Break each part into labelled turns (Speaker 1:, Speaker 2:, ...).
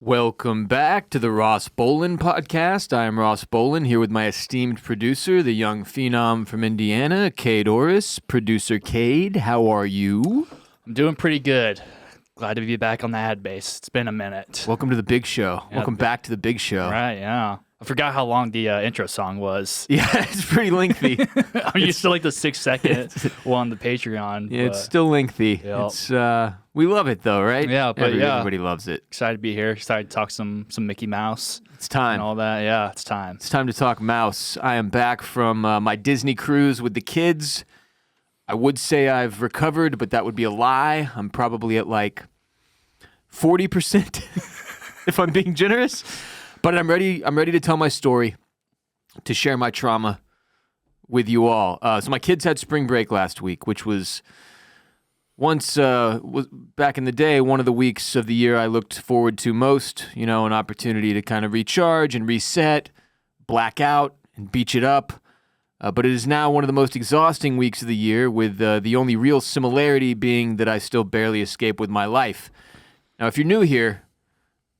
Speaker 1: Welcome back to the Ross Bolen podcast. I am Ross Bolen, here with my esteemed producer, the young phenom from Indiana, Kade Orris. Producer Kade, how are you?
Speaker 2: I'm doing pretty good. Glad to be back on the ad base. It's been a minute.
Speaker 1: Welcome to the big show.
Speaker 2: Yeah,
Speaker 1: Welcome back to the big show.
Speaker 2: Right, yeah. I forgot how long the intro song was.
Speaker 1: Yeah, it's pretty lengthy.
Speaker 2: I'm used to like the 6-second one on the Patreon.
Speaker 1: Yeah, it's still lengthy.
Speaker 2: Yep.
Speaker 1: It's we love it though, right?
Speaker 2: Yeah, but
Speaker 1: everybody loves it.
Speaker 2: Excited to be here. Excited to talk some Mickey Mouse.
Speaker 1: It's time.
Speaker 2: And all that. Yeah, it's time.
Speaker 1: It's time to talk mouse. I am back from my Disney cruise with the kids. I would say I've recovered, but that would be a lie. I'm probably at like 40%, if I'm being generous. But I'm ready to tell my story, to share my trauma with you all. So my kids had spring break last week, which was was back in the day, one of the weeks of the year I looked forward to most, an opportunity to kind of recharge and reset, black out and beach it up. But it is now one of the most exhausting weeks of the year, with the only real similarity being that I still barely escape with my life. Now, if you're new here,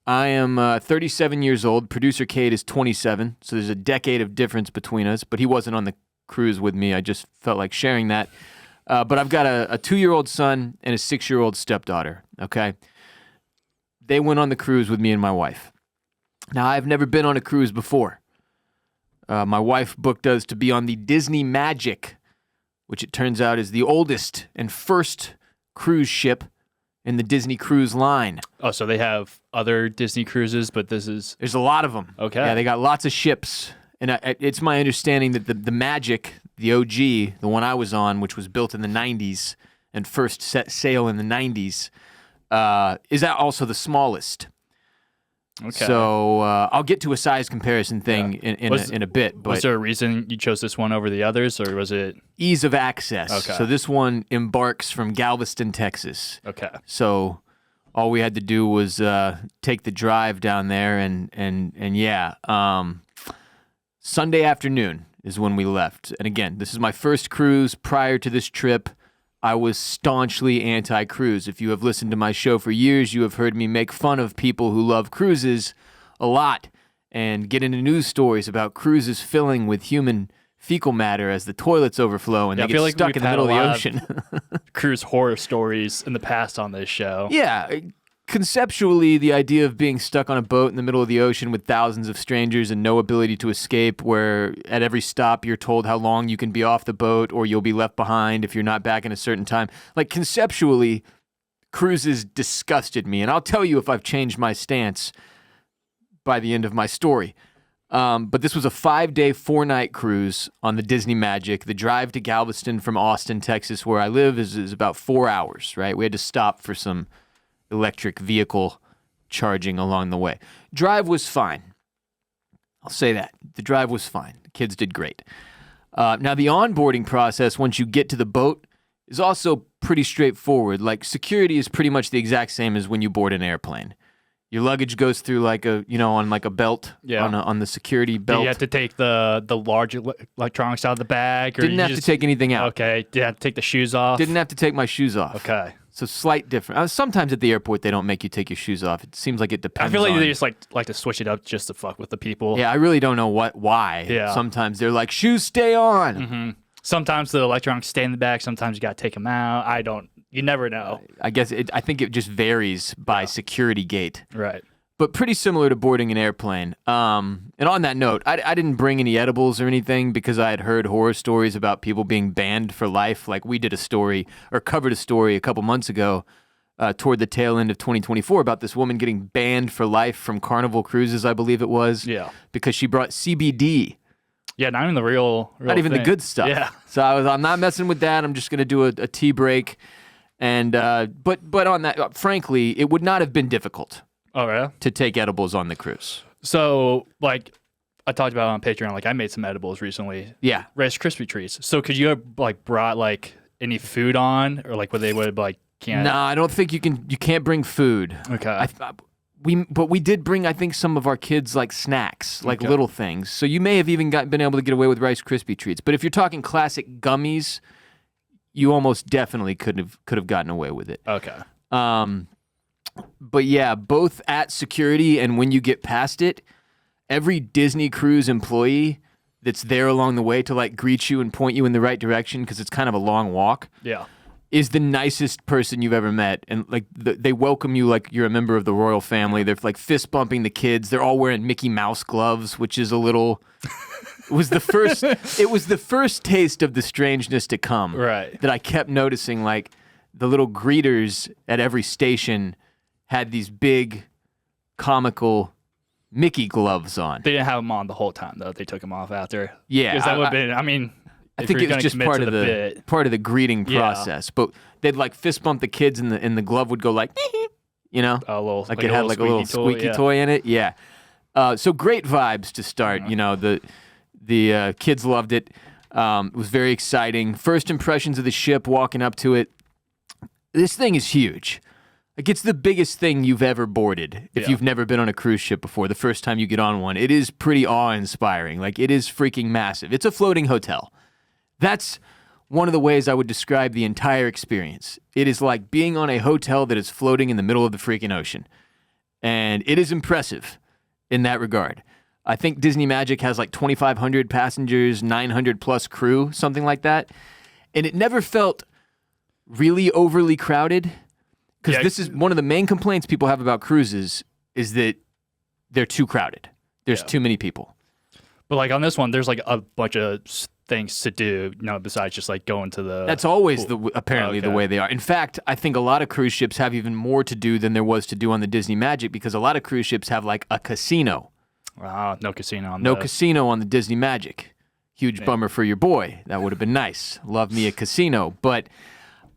Speaker 1: I am 37 years old. Producer Kade is 27, so there's a decade of difference between us, but he wasn't on the cruise with me. I just felt like sharing that. But I've got a 2-year-old son and a 6-year-old stepdaughter, okay? They went on the cruise with me and my wife. Now, I've never been on a cruise before. My wife booked us to be on the Disney Magic, which it turns out is the oldest and first cruise ship in the Disney Cruise line.
Speaker 2: Oh, so they have other Disney cruises, but this is...
Speaker 1: There's a lot of them.
Speaker 2: Okay.
Speaker 1: Yeah, they got lots of ships. And it's my understanding that the Magic, the OG, the one I was on, which was built in the 90s and first set sail in the 90s, is that also the smallest.
Speaker 2: Okay.
Speaker 1: So I'll get to a size comparison thing in a bit. But
Speaker 2: was there a reason you chose this one over the others, or was it...
Speaker 1: Ease of access.
Speaker 2: Okay.
Speaker 1: So this one embarks from Galveston, Texas.
Speaker 2: Okay.
Speaker 1: So all we had to do was take the drive down there, and Sunday afternoon is when we left. And again, this is my first cruise. Prior to this trip, I was staunchly anti-cruise. If you have listened to my show for years, you have heard me make fun of people who love cruises a lot and get into news stories about cruises filling with human fecal matter as the toilets overflow and they get stuck in the middle of the ocean.
Speaker 2: Cruise horror stories in the past on this show.
Speaker 1: Yeah. Conceptually, the idea of being stuck on a boat in the middle of the ocean with thousands of strangers and no ability to escape, where at every stop you're told how long you can be off the boat or you'll be left behind if you're not back in a certain time. Like, conceptually, cruises disgusted me. And I'll tell you if I've changed my stance by the end of my story. But this was a 5-day, 4-night cruise on the Disney Magic. The drive to Galveston from Austin, Texas, where I live, is about 4 hours, right? We had to stop for some electric vehicle charging along the way. Drive was fine. I'll say that. The drive was fine. The kids did great. Now, the onboarding process, once you get to the boat, is also pretty straightforward. Like, security is pretty much the exact same as when you board an airplane. Your luggage goes through like on like a belt, on the security belt.
Speaker 2: Do you have to take the large electronics out of the bag? Or
Speaker 1: Didn't have to take anything out.
Speaker 2: Okay. Did you have to take the shoes off?
Speaker 1: Didn't have to take my shoes off.
Speaker 2: Okay.
Speaker 1: So slight difference. Sometimes at the airport they don't make you take your shoes off. It seems like it depends.
Speaker 2: I feel like they just like to switch it up just to fuck with the people.
Speaker 1: Yeah, I really don't know why.
Speaker 2: Yeah.
Speaker 1: Sometimes they're like, shoes stay on.
Speaker 2: Mm-hmm. Sometimes the electronics stay in the bag. Sometimes you got to take them out. You never know.
Speaker 1: I guess I think it just varies by security gate.
Speaker 2: Right.
Speaker 1: But pretty similar to boarding an airplane. And on that note, I didn't bring any edibles or anything because I had heard horror stories about people being banned for life. Like, we did a story, or covered a story a couple months ago toward the tail end of 2024 about this woman getting banned for life from Carnival Cruises, I believe it was.
Speaker 2: Yeah. Because
Speaker 1: she brought CBD.
Speaker 2: Yeah, not even the real
Speaker 1: Not even
Speaker 2: thing.
Speaker 1: the good stuff.
Speaker 2: Yeah.
Speaker 1: So I'm not messing with that. I'm just going to do a tea break. And but on that, frankly, it would not have been difficult.
Speaker 2: Oh, yeah?
Speaker 1: To take edibles on the cruise.
Speaker 2: So, like, I talked about it on Patreon. Like, I made some edibles recently.
Speaker 1: Yeah.
Speaker 2: Rice Krispie treats. So, could you have, like, brought, like, any food on? Or, like, what they would, like, can't...
Speaker 1: No, I don't think you can't bring food.
Speaker 2: Okay.
Speaker 1: But we did bring, I think, some of our kids, like, snacks, like little things. So you may have even been able to get away with Rice Krispie treats. But if you're talking classic gummies, you almost definitely could have gotten away with it.
Speaker 2: Okay.
Speaker 1: But yeah, both at security and when you get past it, every Disney cruise employee that's there along the way to like greet you and point you in the right direction, because it's kind of a long walk,
Speaker 2: Yeah.
Speaker 1: is the nicest person you've ever met. And like they welcome you like you're a member of the royal family. They're like fist bumping the kids. They're all wearing Mickey Mouse gloves, which is a little... It was the first taste of the strangeness to come.
Speaker 2: Right.
Speaker 1: That I kept noticing, like the little greeters at every station had these big comical Mickey gloves on.
Speaker 2: They didn't have them on the whole time, though. They took them off after.
Speaker 1: Yeah.
Speaker 2: Because that would have been, I mean,
Speaker 1: I think it was just part of the greeting
Speaker 2: Yeah.
Speaker 1: process. But they'd like fist bump the kids and the glove would go like, you know?
Speaker 2: A little,
Speaker 1: like it had like a little squeaky toy in it. Yeah. So great vibes to start. You know, the kids loved it. It was very exciting. First impressions of the ship, walking up to it. This thing is huge. Like, it's the biggest thing you've ever boarded if you've never been on a cruise ship before, the first time you get on one. It is pretty awe-inspiring. Like, it is freaking massive. It's a floating hotel. That's one of the ways I would describe the entire experience. It is like being on a hotel that is floating in the middle of the freaking ocean. And it is impressive in that regard. I think Disney Magic has like 2,500 passengers, 900 plus crew, something like that. And it never felt really overly crowded. Because this is one of the main complaints people have about cruises is that they're too crowded. There's too many people.
Speaker 2: But like on this one, there's like a bunch of things to do, you know, besides just like going to the...
Speaker 1: That's always apparently the way they are. In fact, I think a lot of cruise ships have even more to do than there was to do on the Disney Magic, because a lot of cruise ships have like a casino.
Speaker 2: No casino on
Speaker 1: casino on the Disney Magic. Huge bummer for your boy. That would have been nice. Love me a casino. But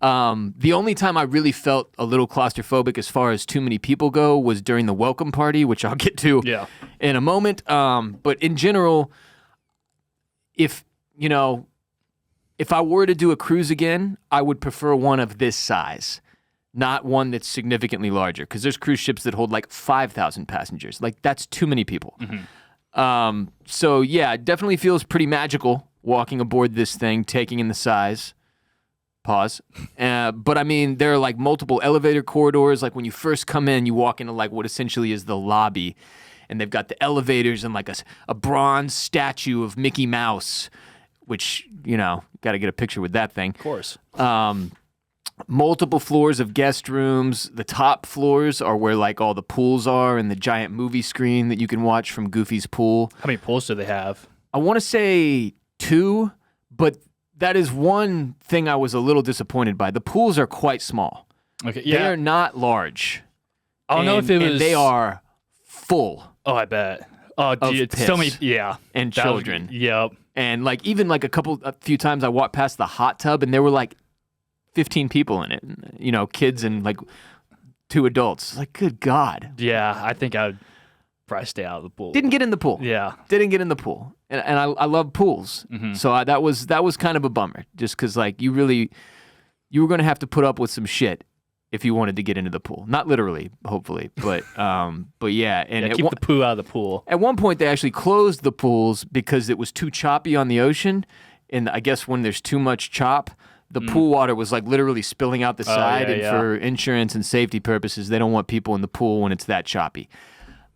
Speaker 1: the only time I really felt a little claustrophobic as far as too many people go was during the welcome party, which I'll get to in a moment. But in general, if I were to do a cruise again, I would prefer one of this size, not one that's significantly larger, because there's cruise ships that hold like 5,000 passengers. Like, that's too many people. So yeah, it definitely feels pretty magical walking aboard this thing, taking in the size. Pause. But I mean, there are like multiple elevator corridors. Like when you first come in, you walk into like what essentially is the lobby, and they've got the elevators and like a bronze statue of Mickey Mouse, which, you know, got to get a picture with that thing.
Speaker 2: Of course.
Speaker 1: Multiple floors of guest rooms. The top floors are where like all the pools are and the giant movie screen that you can watch from Goofy's pool.
Speaker 2: How many pools do they have?
Speaker 1: I want to say 2, but that is one thing I was a little disappointed by. The pools are quite small.
Speaker 2: Okay, yeah.
Speaker 1: They are not large.
Speaker 2: I don't know if it was...
Speaker 1: And they are full.
Speaker 2: Oh, I bet. Oh, dude, so many... Yeah.
Speaker 1: And children.
Speaker 2: Yep.
Speaker 1: And like even like a few times I walked past the hot tub and there were like 15 people in it. You know, kids and like 2 adults. Like, good God.
Speaker 2: Yeah, I think I would probably stay out of the pool.
Speaker 1: Didn't get in the pool.
Speaker 2: Yeah.
Speaker 1: Didn't get in the pool. And I love pools. So that was kind of a bummer, just because like you were going to have to put up with some shit if you wanted to get into the pool. Not literally, hopefully, but yeah. And
Speaker 2: keep the poo out of the pool.
Speaker 1: At one point, they actually closed the pools because it was too choppy on the ocean. And I guess when there's too much chop, the pool water was like literally spilling out the side. For insurance and safety purposes, they don't want people in the pool when it's that choppy.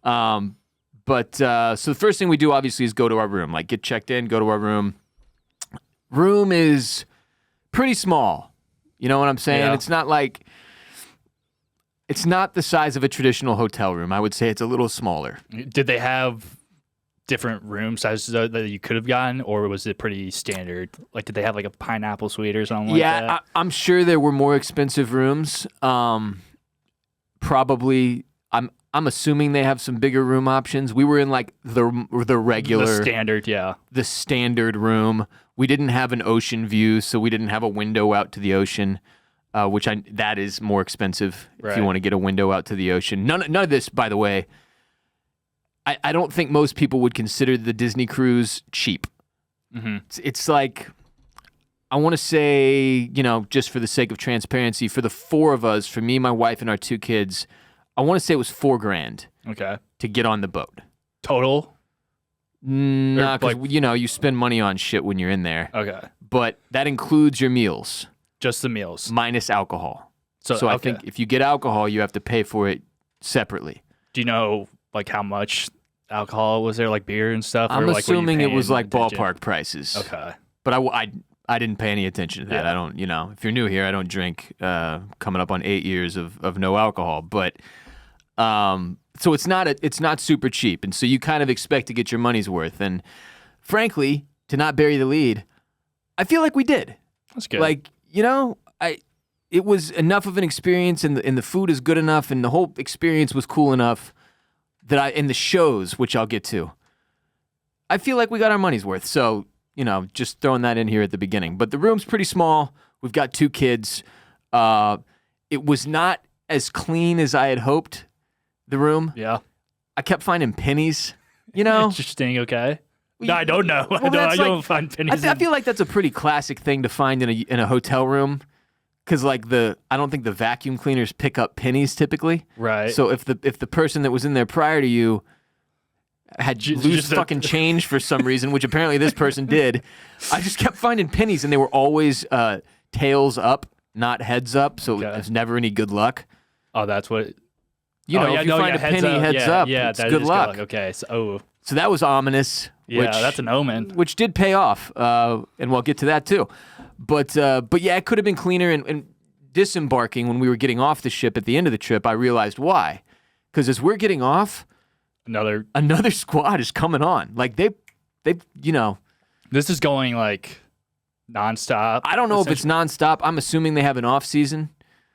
Speaker 1: So the first thing we do obviously is go to our room, like get checked in, go to our room. Room is pretty small. You know what I'm saying?
Speaker 2: Yeah.
Speaker 1: It's not the size of a traditional hotel room. I would say it's a little smaller.
Speaker 2: Did they have different room sizes that you could have gotten, or was it pretty standard? Like, did they have like a pineapple suite or something like that?
Speaker 1: Yeah, I'm sure there were more expensive rooms. Probably, I'm assuming they have some bigger room options. We were in like the regular, the standard room. We didn't have an ocean view, so we didn't have a window out to the ocean, that is more expensive if you want to get a window out to the ocean. None of this, by the way. I don't think most people would consider the Disney cruise cheap. It's like, I want to say, you know, just for the sake of transparency, for the 4 of us, for me, my wife, and our 2 kids, I want to say it was $4,000.
Speaker 2: Okay.
Speaker 1: To get on the boat.
Speaker 2: Total?
Speaker 1: Nah, because you know you spend money on shit when you're in there.
Speaker 2: Okay.
Speaker 1: But that includes your meals.
Speaker 2: Just the meals.
Speaker 1: Minus alcohol. So I think if you get alcohol, you have to pay for it separately.
Speaker 2: Do you know like how much alcohol was there, like beer and stuff?
Speaker 1: I'm
Speaker 2: or, like,
Speaker 1: assuming it was like
Speaker 2: attention?
Speaker 1: ballpark prices.
Speaker 2: Okay.
Speaker 1: But I didn't pay any attention to that.
Speaker 2: Yeah.
Speaker 1: I don't, if you're new here, I don't drink. Coming up on 8 years of no alcohol, but so it's not super cheap, and so you kind of expect to get your money's worth. And frankly, to not bury the lead, I feel like we did.
Speaker 2: That's good.
Speaker 1: Like it was enough of an experience, and the food is good enough, and the whole experience was cool enough that and the shows, which I'll get to, I feel like we got our money's worth. So, just throwing that in here at the beginning. But the room's pretty small. We've got 2 kids. It was not as clean as I had hoped, the room.
Speaker 2: Yeah.
Speaker 1: I kept finding pennies,
Speaker 2: Interesting, okay. No, I don't know.
Speaker 1: Well,
Speaker 2: I don't find pennies.
Speaker 1: I feel like that's a pretty classic thing to find in a hotel room. Because I don't think the vacuum cleaners pick up pennies typically.
Speaker 2: Right.
Speaker 1: So if the person that was in there prior to you had loose fucking change for some reason, which apparently this person did, I just kept finding pennies, and they were always tails up, not heads up. So it was never any good luck.
Speaker 2: Oh, that's what.
Speaker 1: If you find a penny heads up, it's good luck.
Speaker 2: Okay. So
Speaker 1: that was ominous.
Speaker 2: Yeah, that's an omen.
Speaker 1: Which did pay off, and we'll get to that too. But yeah, it could have been cleaner. And disembarking, when we were getting off the ship at the end of the trip, I realized why. Because as we're getting off, another squad is coming on. Like they.
Speaker 2: This is going like nonstop.
Speaker 1: I don't know if it's nonstop. I'm assuming they have an off season.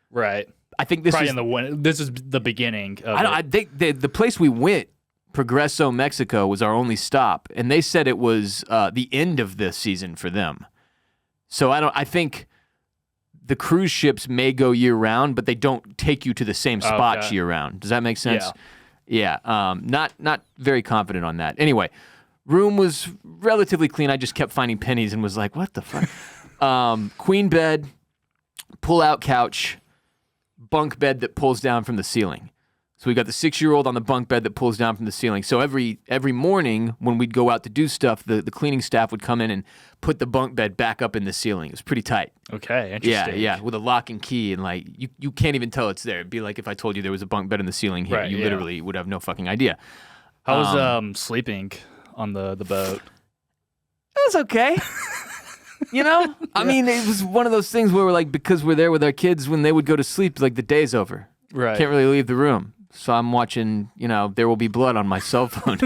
Speaker 2: Right.
Speaker 1: I think this
Speaker 2: probably
Speaker 1: is
Speaker 2: in the winter. This is the beginning.
Speaker 1: I think the place we went, Progreso, Mexico, was our only stop, and they said it was the end of the season for them. So I think the cruise ships may go year round, but they don't take you to the same spots year round. Does that make sense? Yeah. Not very confident on that. Anyway, room was relatively clean. I just kept finding pennies and was like, what the fuck? Queen bed, pull-out couch, bunk bed that pulls down from the ceiling. So we got the 6-year-old on the bunk bed that pulls down from the ceiling. So every morning when we'd go out to do stuff, the cleaning staff would come in and put the bunk bed back up in the ceiling. It was pretty tight.
Speaker 2: Okay, interesting.
Speaker 1: Yeah, with a lock and key, and like you can't even tell it's there. It'd be like if I told you there was a bunk bed in the ceiling here. Right, you literally would have no fucking idea.
Speaker 2: How was sleeping on the boat?
Speaker 1: It was okay. I mean, it was one of those things where we're like, because we're there with our kids, when they would go to sleep, like the day's over.
Speaker 2: Right.
Speaker 1: Can't really leave the room. So I'm watching, There Will Be Blood on my cell phone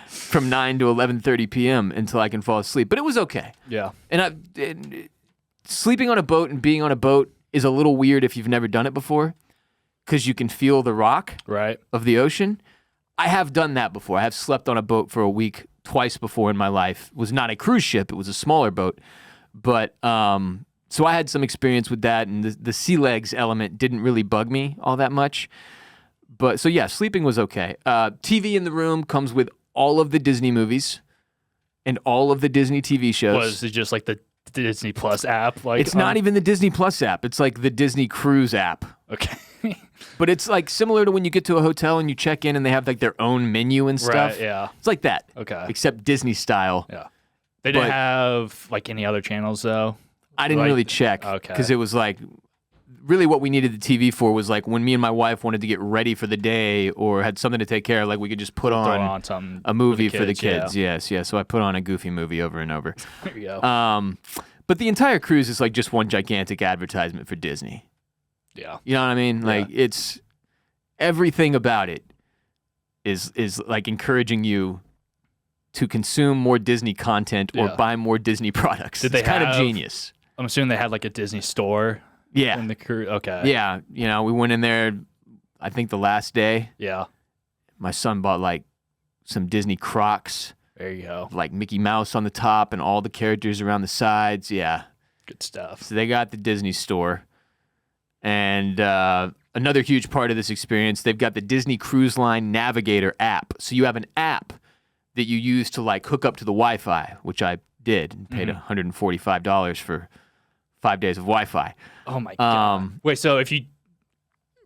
Speaker 1: from 9 to 11:30 p.m. until I can fall asleep. But it was okay.
Speaker 2: Yeah.
Speaker 1: And sleeping on a boat and being on a boat is a little weird if you've never done it before, because you can feel the rock of the ocean. I have done that before. I have slept on a boat for a week twice before in my life. It was not a cruise ship. It was a smaller boat. But so I had some experience with that, and the sea legs element didn't really bug me all that much. But so yeah, sleeping was okay. TV in the room comes with all of the Disney movies and all of the Disney TV shows.
Speaker 2: Was it just like the Disney Plus app? Like
Speaker 1: it's not even the Disney Plus app. It's like the Disney Cruise app.
Speaker 2: Okay.
Speaker 1: But it's like similar to when you get to a hotel and you check in and they have like their own menu and stuff.
Speaker 2: Right, yeah.
Speaker 1: It's like that.
Speaker 2: Okay.
Speaker 1: Except Disney style.
Speaker 2: Yeah. They didn't have like any other channels though?
Speaker 1: I didn't really check. Okay. Because it was like, really what we needed the TV for was like when me and my wife wanted to get ready for the day or had something to take care of, like we could just put on a movie for the kids. Yeah. Yes. So I put on a Goofy movie over and over.
Speaker 2: There you go.
Speaker 1: But the entire cruise is like just one gigantic advertisement for Disney.
Speaker 2: Yeah.
Speaker 1: You know what I mean? Like it's everything about it is like encouraging you to consume more Disney content or buy more Disney products. It's kind of genius.
Speaker 2: I'm assuming they had like a Disney store.
Speaker 1: Yeah.
Speaker 2: In the cruise. Okay.
Speaker 1: Yeah. We went in there, I think the last day.
Speaker 2: Yeah.
Speaker 1: My son bought like some Disney Crocs.
Speaker 2: There you go.
Speaker 1: Like Mickey Mouse on the top and all the characters around the sides. Yeah.
Speaker 2: Good stuff.
Speaker 1: So they got the Disney store. And another huge part of this experience, they've got the Disney Cruise Line Navigator app. So you have an app that you use to like hook up to the Wi-Fi, which I did and paid $145 for 5 days of Wi-Fi.
Speaker 2: Oh my God. Wait, so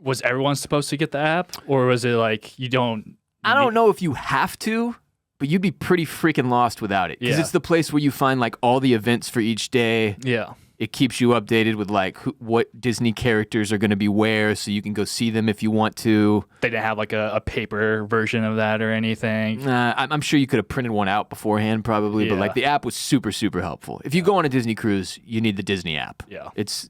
Speaker 2: was everyone supposed to get the app, or was it like you don't?
Speaker 1: I don't know if you have to, but you'd be pretty freaking lost without it, because it's the place where you find like all the events for each day.
Speaker 2: Yeah.
Speaker 1: It keeps you updated with like what Disney characters are going to be where, so you can go see them if you want to.
Speaker 2: They didn't have like a paper version of that or anything.
Speaker 1: I'm sure you could have printed one out beforehand, probably, but like the app was super, super helpful. If you go on a Disney cruise, you need the Disney app.
Speaker 2: Yeah,
Speaker 1: it's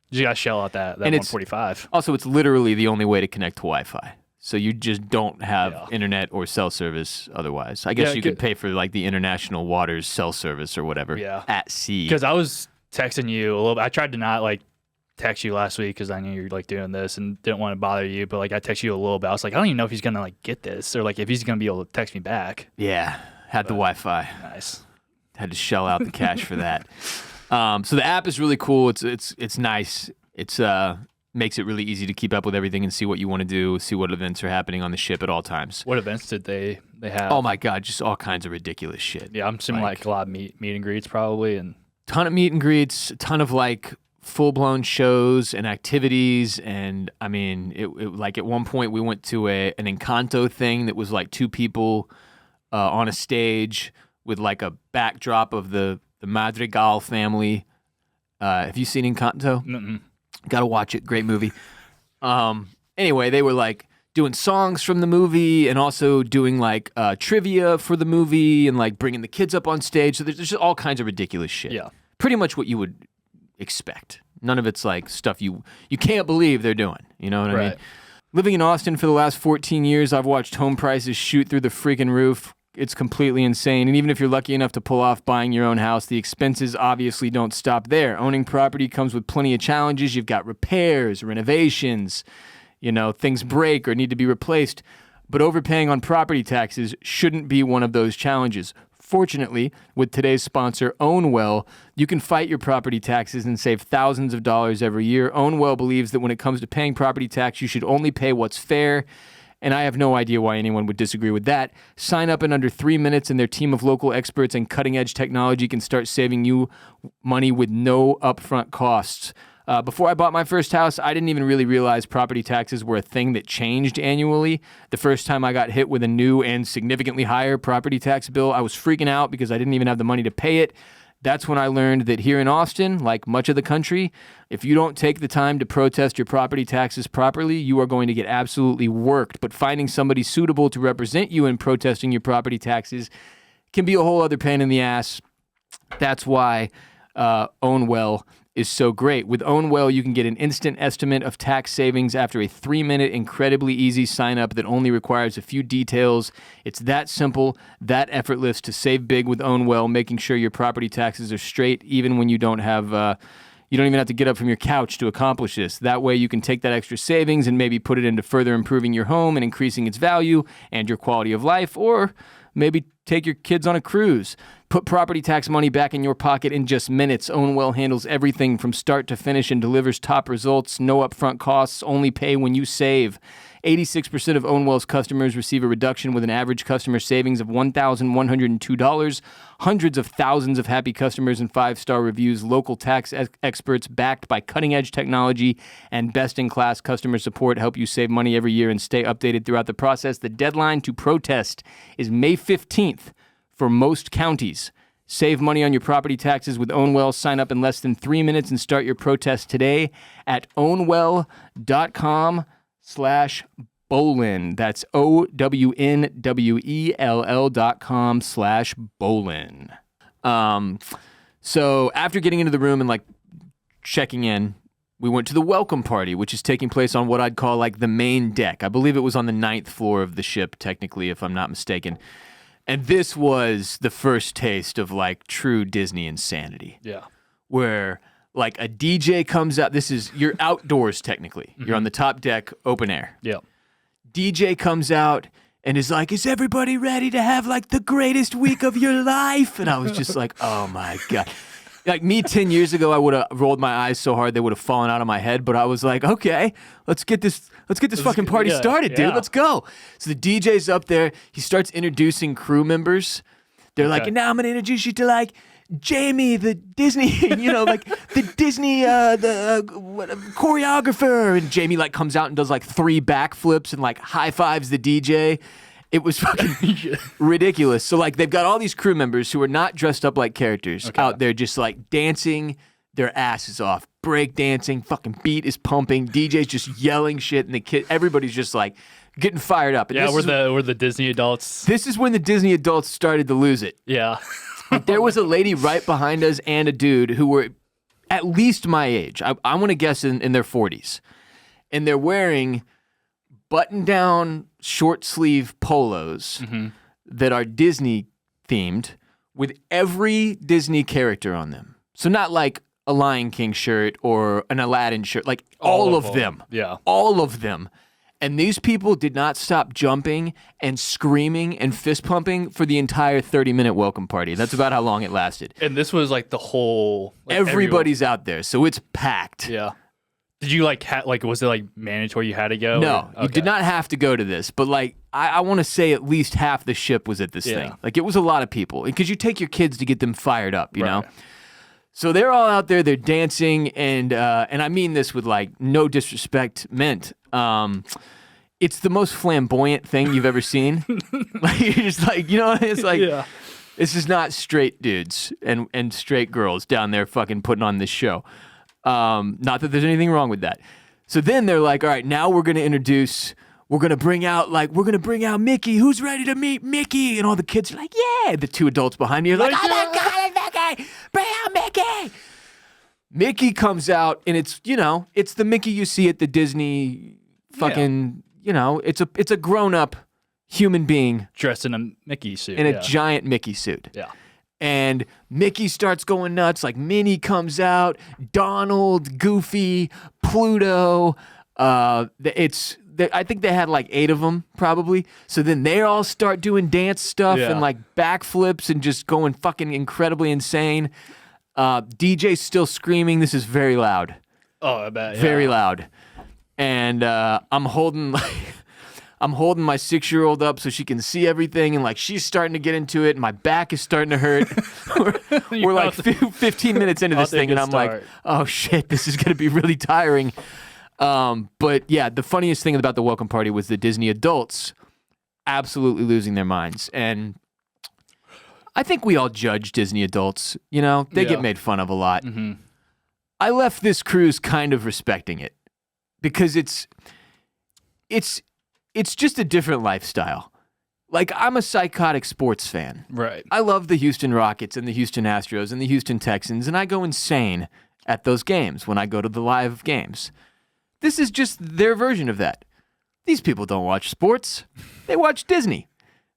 Speaker 2: you got to shell out that $145.
Speaker 1: Also, it's literally the only way to connect to Wi-Fi. So you just don't have internet or cell service otherwise. I guess you could pay for like the International Waters cell service or whatever at sea.
Speaker 2: Because I was texting you a little bit. I tried to not like text you last week because I knew you were like doing this and didn't want to bother you. But like I texted you a little bit. I was like, I don't even know if he's gonna like get this or like if he's gonna be able to text me back.
Speaker 1: Yeah, had the Wi-Fi.
Speaker 2: Nice.
Speaker 1: Had to shell out the cash for that. So the app is really cool. It's nice. It's makes it really easy to keep up with everything and see what you want to do, see what events are happening on the ship at all times.
Speaker 2: What events did they have?
Speaker 1: Oh my God, just all kinds of ridiculous shit.
Speaker 2: Yeah, I'm assuming like a lot of meet and greets probably, and
Speaker 1: ton of meet and greets, a ton of like full-blown shows and activities. And I mean, it like at one point we went to an Encanto thing that was like two people on a stage with like a backdrop of the Madrigal family. Have you seen Encanto?
Speaker 2: Mm-mm.
Speaker 1: Gotta watch it. Great movie. Anyway, they were like doing songs from the movie and also doing like trivia for the movie and like bringing the kids up on stage. So there's just all kinds of ridiculous shit.
Speaker 2: Yeah.
Speaker 1: Pretty much what you would expect. None of it's like stuff you can't believe they're doing. You know what I mean? Living in Austin for the last 14 years, I've watched home prices shoot through the freaking roof. It's completely insane. And even if you're lucky enough to pull off buying your own house, the expenses obviously don't stop there. Owning property comes with plenty of challenges. You've got repairs, renovations, things break or need to be replaced. But overpaying on property taxes shouldn't be one of those challenges. Fortunately, with today's sponsor, Ownwell, you can fight your property taxes and save thousands of dollars every year. Ownwell believes that when it comes to paying property tax, you should only pay what's fair. And I have no idea why anyone would disagree with that. Sign up in under 3 minutes, and their team of local experts and cutting-edge technology can start saving you money with no upfront costs. Before I bought my first house, I didn't even really realize property taxes were a thing that changed annually. The first time I got hit with a new and significantly higher property tax bill, I was freaking out because I didn't even have the money to pay it. That's when I learned that here in Austin, like much of the country, if you don't take the time to protest your property taxes properly, you are going to get absolutely worked. But finding somebody suitable to represent you in protesting your property taxes can be a whole other pain in the ass. That's why Ownwell is so great. With Ownwell, you can get an instant estimate of tax savings after a 3-minute, incredibly easy sign-up that only requires a few details. It's that simple, that effortless to save big with Ownwell, making sure your property taxes are straight, even when you don't even have to get up from your couch to accomplish this. That way you can take that extra savings and maybe put it into further improving your home and increasing its value and your quality of life, or maybe take your kids on a cruise. Put property tax money back in your pocket in just minutes. Ownwell handles everything from start to finish and delivers top results. No upfront costs, only pay when you save. 86% of Ownwell's customers receive a reduction with an average customer savings of $1,102. Hundreds of thousands of happy customers and 5-star reviews. Local tax experts backed by cutting-edge technology and best-in-class customer support help you save money every year and stay updated throughout the process. The deadline to protest is May 15th for most counties. Save money on your property taxes with Ownwell. Sign up in less than 3 minutes and start your protest today at ownwell.com/Bolen. That's OWNWELL.com/Bolen. So after getting into the room and like checking in, we went to the welcome party, which is taking place on what I'd call like the main deck. I believe it was on the 9th floor of the ship, technically, if I'm not mistaken. And this was the first taste of like true Disney insanity.
Speaker 2: Yeah.
Speaker 1: Where like a DJ comes out. You're outdoors technically. Mm-hmm. You're on the top deck, open air.
Speaker 2: Yeah.
Speaker 1: DJ comes out and is like, is everybody ready to have like the greatest week of your life? And I was just like, oh my God. Like me 10 years ago, I would have rolled my eyes so hard they would have fallen out of my head. But I was like, okay, let's get this fucking party started, dude. Let's go. So the DJ's up there. He starts introducing crew members. They're like, and now I'm going to introduce you to like Jamie, the Disney, like the Disney, choreographer. And Jamie like comes out and does like 3 backflips and like high fives the DJ. It was fucking ridiculous. So like they've got all these crew members who are not dressed up like characters out there just like dancing, their asses off. Break dancing, fucking beat is pumping. DJ's just yelling shit, and everybody's just like getting fired up. And
Speaker 2: Yeah, we're the Disney adults.
Speaker 1: This is when the Disney adults started to lose it.
Speaker 2: Yeah.
Speaker 1: Like, there was a lady right behind us and a dude who were at least my age. I want to guess in their 40s. And they're wearing button-down, short-sleeve polos that are Disney-themed with every Disney character on them. So not like a Lion King shirt or an Aladdin shirt. Like all of them.
Speaker 2: Yeah.
Speaker 1: All of them. And these people did not stop jumping and screaming and fist pumping for the entire 30-minute welcome party. That's about how long it lasted.
Speaker 2: And this was like the whole... Like,
Speaker 1: everybody's out there, so it's packed.
Speaker 2: Yeah. Did you was it like mandatory you had to go?
Speaker 1: No, you did not have to go to this. But like, I want to say at least half the ship was at this thing. Like, it was a lot of people. Because you take your kids to get them fired up, you know? So they're all out there, they're dancing, and I mean this with like no disrespect meant. It's the most flamboyant thing you've ever seen. Like, you're just like, you know, it's like, this is not straight dudes and straight girls down there fucking putting on this show. Not that there's anything wrong with that. So then they're like, all right, now we're going to bring out Mickey. Who's ready to meet Mickey? And all the kids are like, yeah. The two adults behind me are like, oh my God, it's Mickey. Bring out Mickey. Mickey comes out, and it's the Mickey you see at the Disney fucking, it's a grown-up human being.
Speaker 2: Dressed in a Mickey suit.
Speaker 1: In a giant Mickey suit.
Speaker 2: Yeah.
Speaker 1: And Mickey starts going nuts. Like, Minnie comes out, Donald, Goofy, Pluto. I think they had like 8 of them probably. So then they all start doing dance stuff and like backflips and just going fucking incredibly insane. DJ's still screaming. This is very loud.
Speaker 2: Oh, I bet. Yeah.
Speaker 1: Very loud. And I'm holding my 6-year-old up so she can see everything, and like she's starting to get into it, and my back is starting to hurt. we're like 15 minutes into this thing, and I'm like, oh shit, this is gonna be really tiring. But yeah, the funniest thing about the welcome party was the Disney adults absolutely losing their minds. And I think we all judge Disney adults, they get made fun of a lot.
Speaker 2: Mm-hmm.
Speaker 1: I left this cruise kind of respecting it because it's just a different lifestyle. Like, I'm a psychotic sports fan.
Speaker 2: Right.
Speaker 1: I love the Houston Rockets and the Houston Astros and the Houston Texans, and I go insane at those games when I go to the live games. This is just their version of that. These people don't watch sports. They watch Disney.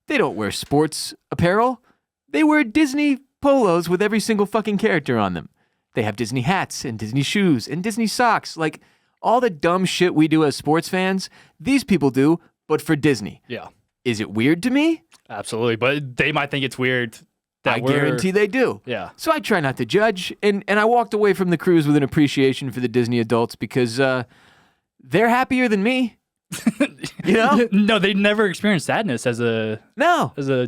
Speaker 1: They don't wear sports apparel. They wear Disney polos with every single fucking character on them. They have Disney hats and Disney shoes and Disney socks. Like, all the dumb shit we do as sports fans, these people do, but for Disney.
Speaker 2: Yeah.
Speaker 1: Is it weird to me?
Speaker 2: Absolutely. But they might think it's weird.
Speaker 1: I guarantee they do.
Speaker 2: Yeah.
Speaker 1: So I try not to judge. And I walked away from the cruise with an appreciation for the Disney adults because they're happier than me.
Speaker 2: No, they never experienced sadness as a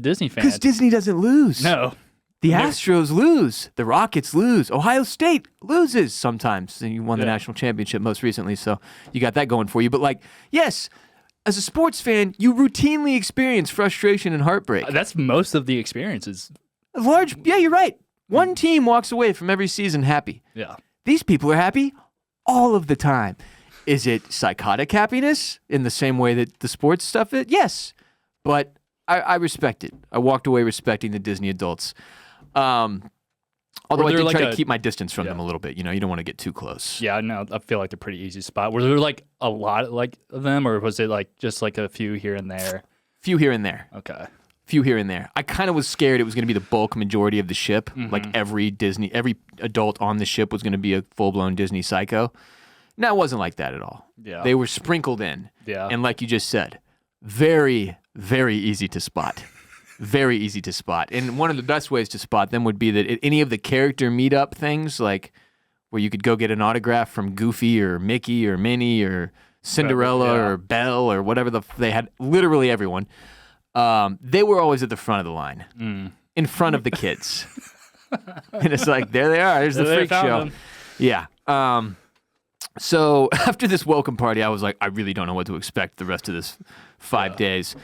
Speaker 2: Disney fan.
Speaker 1: Because Disney doesn't lose.
Speaker 2: No.
Speaker 1: The Astros lose. The Rockets lose. Ohio State loses sometimes. And you won the national championship most recently, so you got that going for you. But, like, yes, as a sports fan, you routinely experience frustration and heartbreak.
Speaker 2: That's most of the experiences.
Speaker 1: Yeah, you're right. One team walks away from every season happy.
Speaker 2: Yeah.
Speaker 1: These people are happy all of the time. Is it psychotic happiness in the same way that the sports stuff is? Yes. But I respect it. I walked away respecting the Disney adults. Although I did try to keep my distance from them a little bit. You don't want to get too close.
Speaker 2: Yeah, no, I feel like they're pretty easy spot. Were there like a lot like of them, or was it like just like a few here and there?
Speaker 1: Few here and there.
Speaker 2: Okay.
Speaker 1: Few here and there. I kind of was scared it was going to be the bulk majority of the ship. Mm-hmm. Like every adult on the ship was going to be a full-blown Disney psycho. No, it wasn't like that at all.
Speaker 2: Yeah.
Speaker 1: They were sprinkled in.
Speaker 2: Yeah.
Speaker 1: And like you just said, very, very easy to spot. Very easy to spot. And one of the best ways to spot them would be that at any of the character meetup things, like where you could go get an autograph from Goofy or Mickey or Minnie or Cinderella or Belle or whatever they had, literally everyone. They were always at the front of the line, in front of the kids. And it's like, there they are. There's the freak show. Them. Yeah. So after this welcome party, I was like, I really don't know what to expect the rest of this 5 days.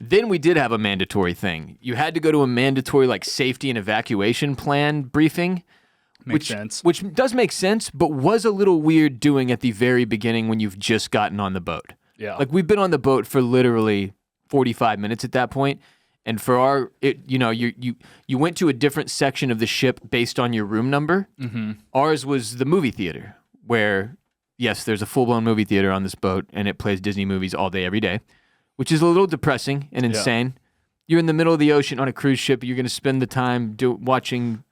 Speaker 1: Then we did have a mandatory thing. You had to go to a mandatory like safety and evacuation plan briefing
Speaker 2: Makes sense.
Speaker 1: Which does make sense, but was a little weird doing at the very beginning when you've just gotten on the boat.
Speaker 2: Yeah.
Speaker 1: Like we've been on the boat for literally 45 minutes at that point, and for you went to a different section of the ship based on your room number.
Speaker 2: Mm-hmm.
Speaker 1: Ours was the movie theater, where yes, there's a full-blown movie theater on this boat, and it plays Disney movies all day, every day, which is a little depressing and insane. You're in the middle of the ocean on a cruise ship. You're going to spend the time watching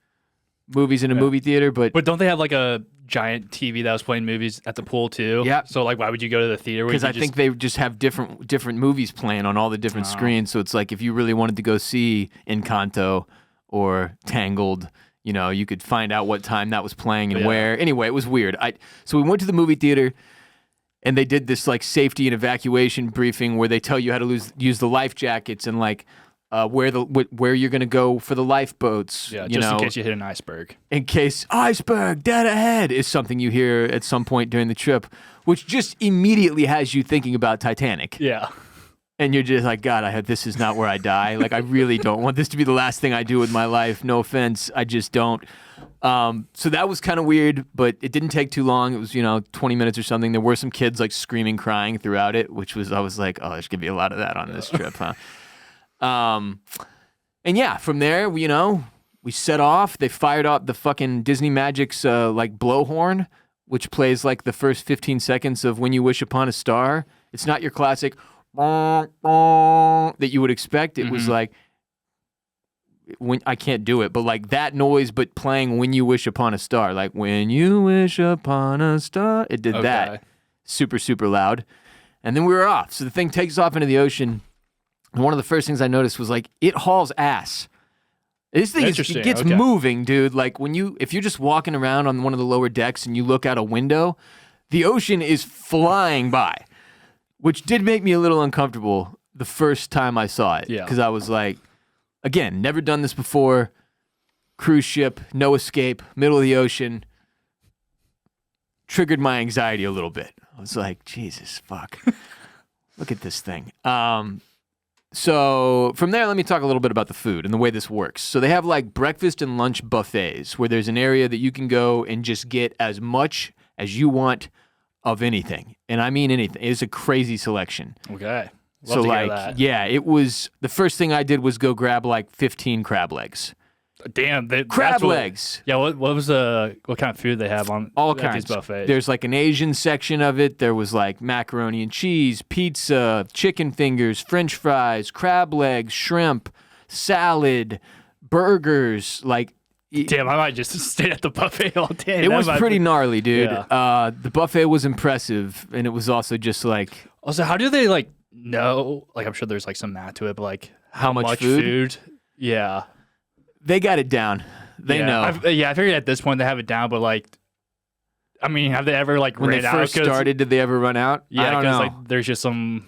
Speaker 1: movies in a movie theater, but
Speaker 2: don't they have like a giant TV that was playing movies at the pool too?
Speaker 1: Yeah.
Speaker 2: So like, why would you go to the theater?
Speaker 1: Because I think they just have different movies playing on all the different screens. So it's like if you really wanted to go see Encanto or Tangled, you could find out what time that was playing and where. Anyway, it was weird. So we went to the movie theater, and they did this like safety and evacuation briefing where they tell you how to use the life jackets and like where you're gonna go for the lifeboats.
Speaker 2: Yeah, just in case you hit an iceberg.
Speaker 1: In case iceberg dead ahead is something you hear at some point during the trip, which just immediately has you thinking about Titanic.
Speaker 2: Yeah.
Speaker 1: And you're just like, God, this is not where I die. Like, I really don't want this to be the last thing I do with my life. No offense, I just don't. So that was kind of weird, but it didn't take too long. It was 20 minutes or something. There were some kids like screaming, crying throughout it, I was like, oh, there's gonna be a lot of that on this trip, huh? And yeah, from there, we set off. They fired up the fucking Disney Magic's like blowhorn, which plays like the first 15 seconds of When You Wish Upon a Star. It's not your classic that you would expect. It was like, I can't do it, but like that noise, but playing When You Wish Upon a Star, like When You Wish Upon a Star. It did that super, super loud. And then we were off. So the thing takes off into the ocean. And one of the first things I noticed was like it hauls ass. This thing it gets moving, dude. Like if you're just walking around on one of the lower decks and you look out a window, the ocean is flying by, which did make me a little uncomfortable the first time I saw it.
Speaker 2: Yeah.
Speaker 1: Because I was like, again, never done this before. Cruise ship, no escape, middle of the ocean. Triggered my anxiety a little bit. I was like, Jesus, fuck. Look at this thing. So from there, let me talk a little bit about the food and the way this works. So they have like breakfast and lunch buffets where there's an area that you can go and just get as much as you want of anything. And I mean anything. It's a crazy selection.
Speaker 2: Okay.
Speaker 1: So like, yeah, it was, the first thing I did was go grab like 15 crab legs.
Speaker 2: Damn,
Speaker 1: crab legs.
Speaker 2: Yeah, what kind of food they have on
Speaker 1: all
Speaker 2: kinds.
Speaker 1: These
Speaker 2: buffets?
Speaker 1: There's like an Asian section of it. There was like macaroni and cheese, pizza, chicken fingers, French fries, crab legs, shrimp, salad, burgers. Like,
Speaker 2: damn, I might just stay at the buffet all day.
Speaker 1: It was pretty gnarly, dude.
Speaker 2: Yeah.
Speaker 1: The buffet was impressive, and it was also just like.
Speaker 2: Also, how do they like know? Like, I'm sure there's like some math to it, but like
Speaker 1: how much food?
Speaker 2: Yeah.
Speaker 1: They got it down. They know.
Speaker 2: I figured at this point they have it down, but like, I mean, have they ever like
Speaker 1: when
Speaker 2: ran
Speaker 1: they
Speaker 2: out?
Speaker 1: first started, did they ever run out?
Speaker 2: Yeah,
Speaker 1: I don't know.
Speaker 2: Like, there's just some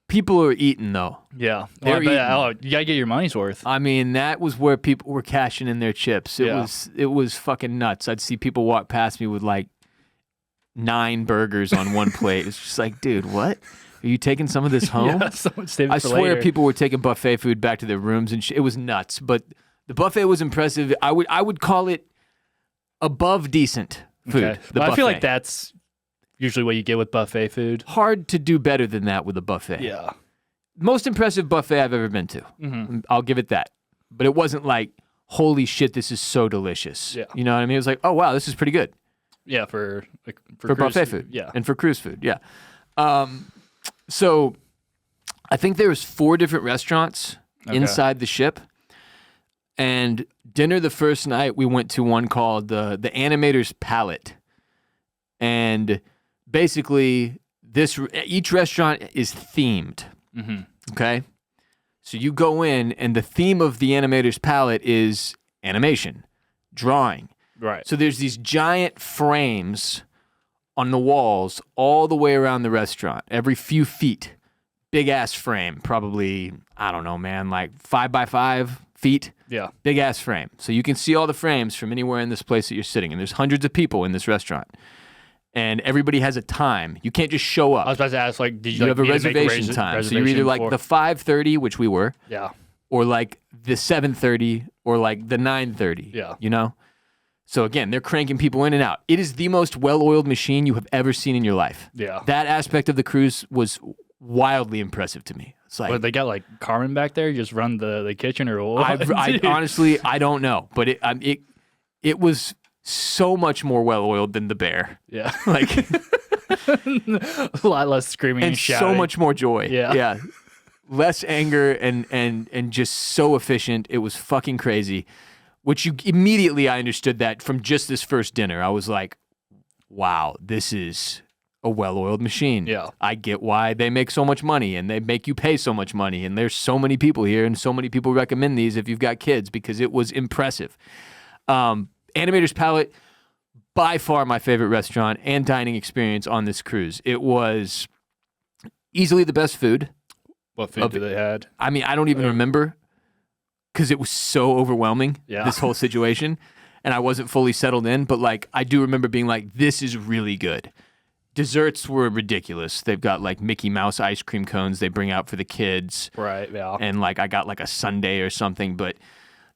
Speaker 1: people are eating though.
Speaker 2: Yeah,
Speaker 1: they're eating.
Speaker 2: You gotta get your money's worth.
Speaker 1: I mean, that was where people were cashing in their chips. It was fucking nuts. I'd see people walk past me with like 9 burgers on one plate. It's just like, dude, what? Are you taking some of this home?
Speaker 2: Yeah, someone saved it
Speaker 1: I
Speaker 2: for
Speaker 1: swear
Speaker 2: later.
Speaker 1: people were taking buffet food back to their rooms and it was nuts. But the buffet was impressive. I would call it above decent food.
Speaker 2: Okay.
Speaker 1: The
Speaker 2: I feel like
Speaker 1: buffet.
Speaker 2: that's usually what you get with buffet food.
Speaker 1: Hard to do better than that with a buffet.
Speaker 2: Yeah.
Speaker 1: Most impressive buffet I've ever been to.
Speaker 2: Mm-hmm.
Speaker 1: I'll give it that. But it wasn't like, holy shit, this is so delicious.
Speaker 2: Yeah.
Speaker 1: You know what I mean? It was like, oh, wow, this is pretty good.
Speaker 2: Yeah, for
Speaker 1: buffet food.
Speaker 2: Yeah.
Speaker 1: And for cruise food, yeah. So I think there was 4 different restaurants inside the ship. And dinner the first night, we went to one called the Animator's Palette. And basically, each restaurant is themed.
Speaker 2: Mm-hmm.
Speaker 1: Okay? So you go in, and the theme of the Animator's Palette is animation, drawing.
Speaker 2: Right.
Speaker 1: So there's these giant frames on the walls all the way around the restaurant, every few feet. Big-ass frame, probably, I don't know, man, like 5 by 5 feet.
Speaker 2: Yeah.
Speaker 1: Big-ass frame. So you can see all the frames from anywhere in this place that you're sitting. And there's hundreds of people in this restaurant. And everybody has a time. You can't just show up.
Speaker 2: I was about to ask, like, did
Speaker 1: you have a reservation time. So you're either like the 5:30, which we were.
Speaker 2: Yeah.
Speaker 1: Or like the 7:30 or like the 9:30.
Speaker 2: Yeah.
Speaker 1: You know? So again, they're cranking people in and out. It is the most well-oiled machine you have ever seen in your life.
Speaker 2: Yeah.
Speaker 1: That aspect of the cruise was wildly impressive to me. It's like,
Speaker 2: What, they got like Carmen back there? You just run the kitchen or what?
Speaker 1: I honestly, I don't know, but it was so much more well-oiled than the Bear.
Speaker 2: Yeah.
Speaker 1: Like
Speaker 2: a lot less screaming and shouting.
Speaker 1: so much more joy.
Speaker 2: Yeah.
Speaker 1: Less anger and just so efficient. It was fucking crazy. Which I understood that from just this first dinner. I was like, wow, this is a well-oiled machine.
Speaker 2: Yeah.
Speaker 1: I get why they make so much money and they make you pay so much money. And there's so many people here and so many people recommend these if you've got kids because it was impressive. Animator's Palette, by far my favorite restaurant and dining experience on this cruise. It was easily the best food.
Speaker 2: What food did they had?
Speaker 1: I mean, I don't even remember because it was so overwhelming, this whole situation. And I wasn't fully settled in. But like, I do remember being like, this is really good. Desserts were ridiculous. They've got like Mickey Mouse ice cream cones they bring out for the kids.
Speaker 2: Right, yeah.
Speaker 1: And like, I got like a sundae or something. But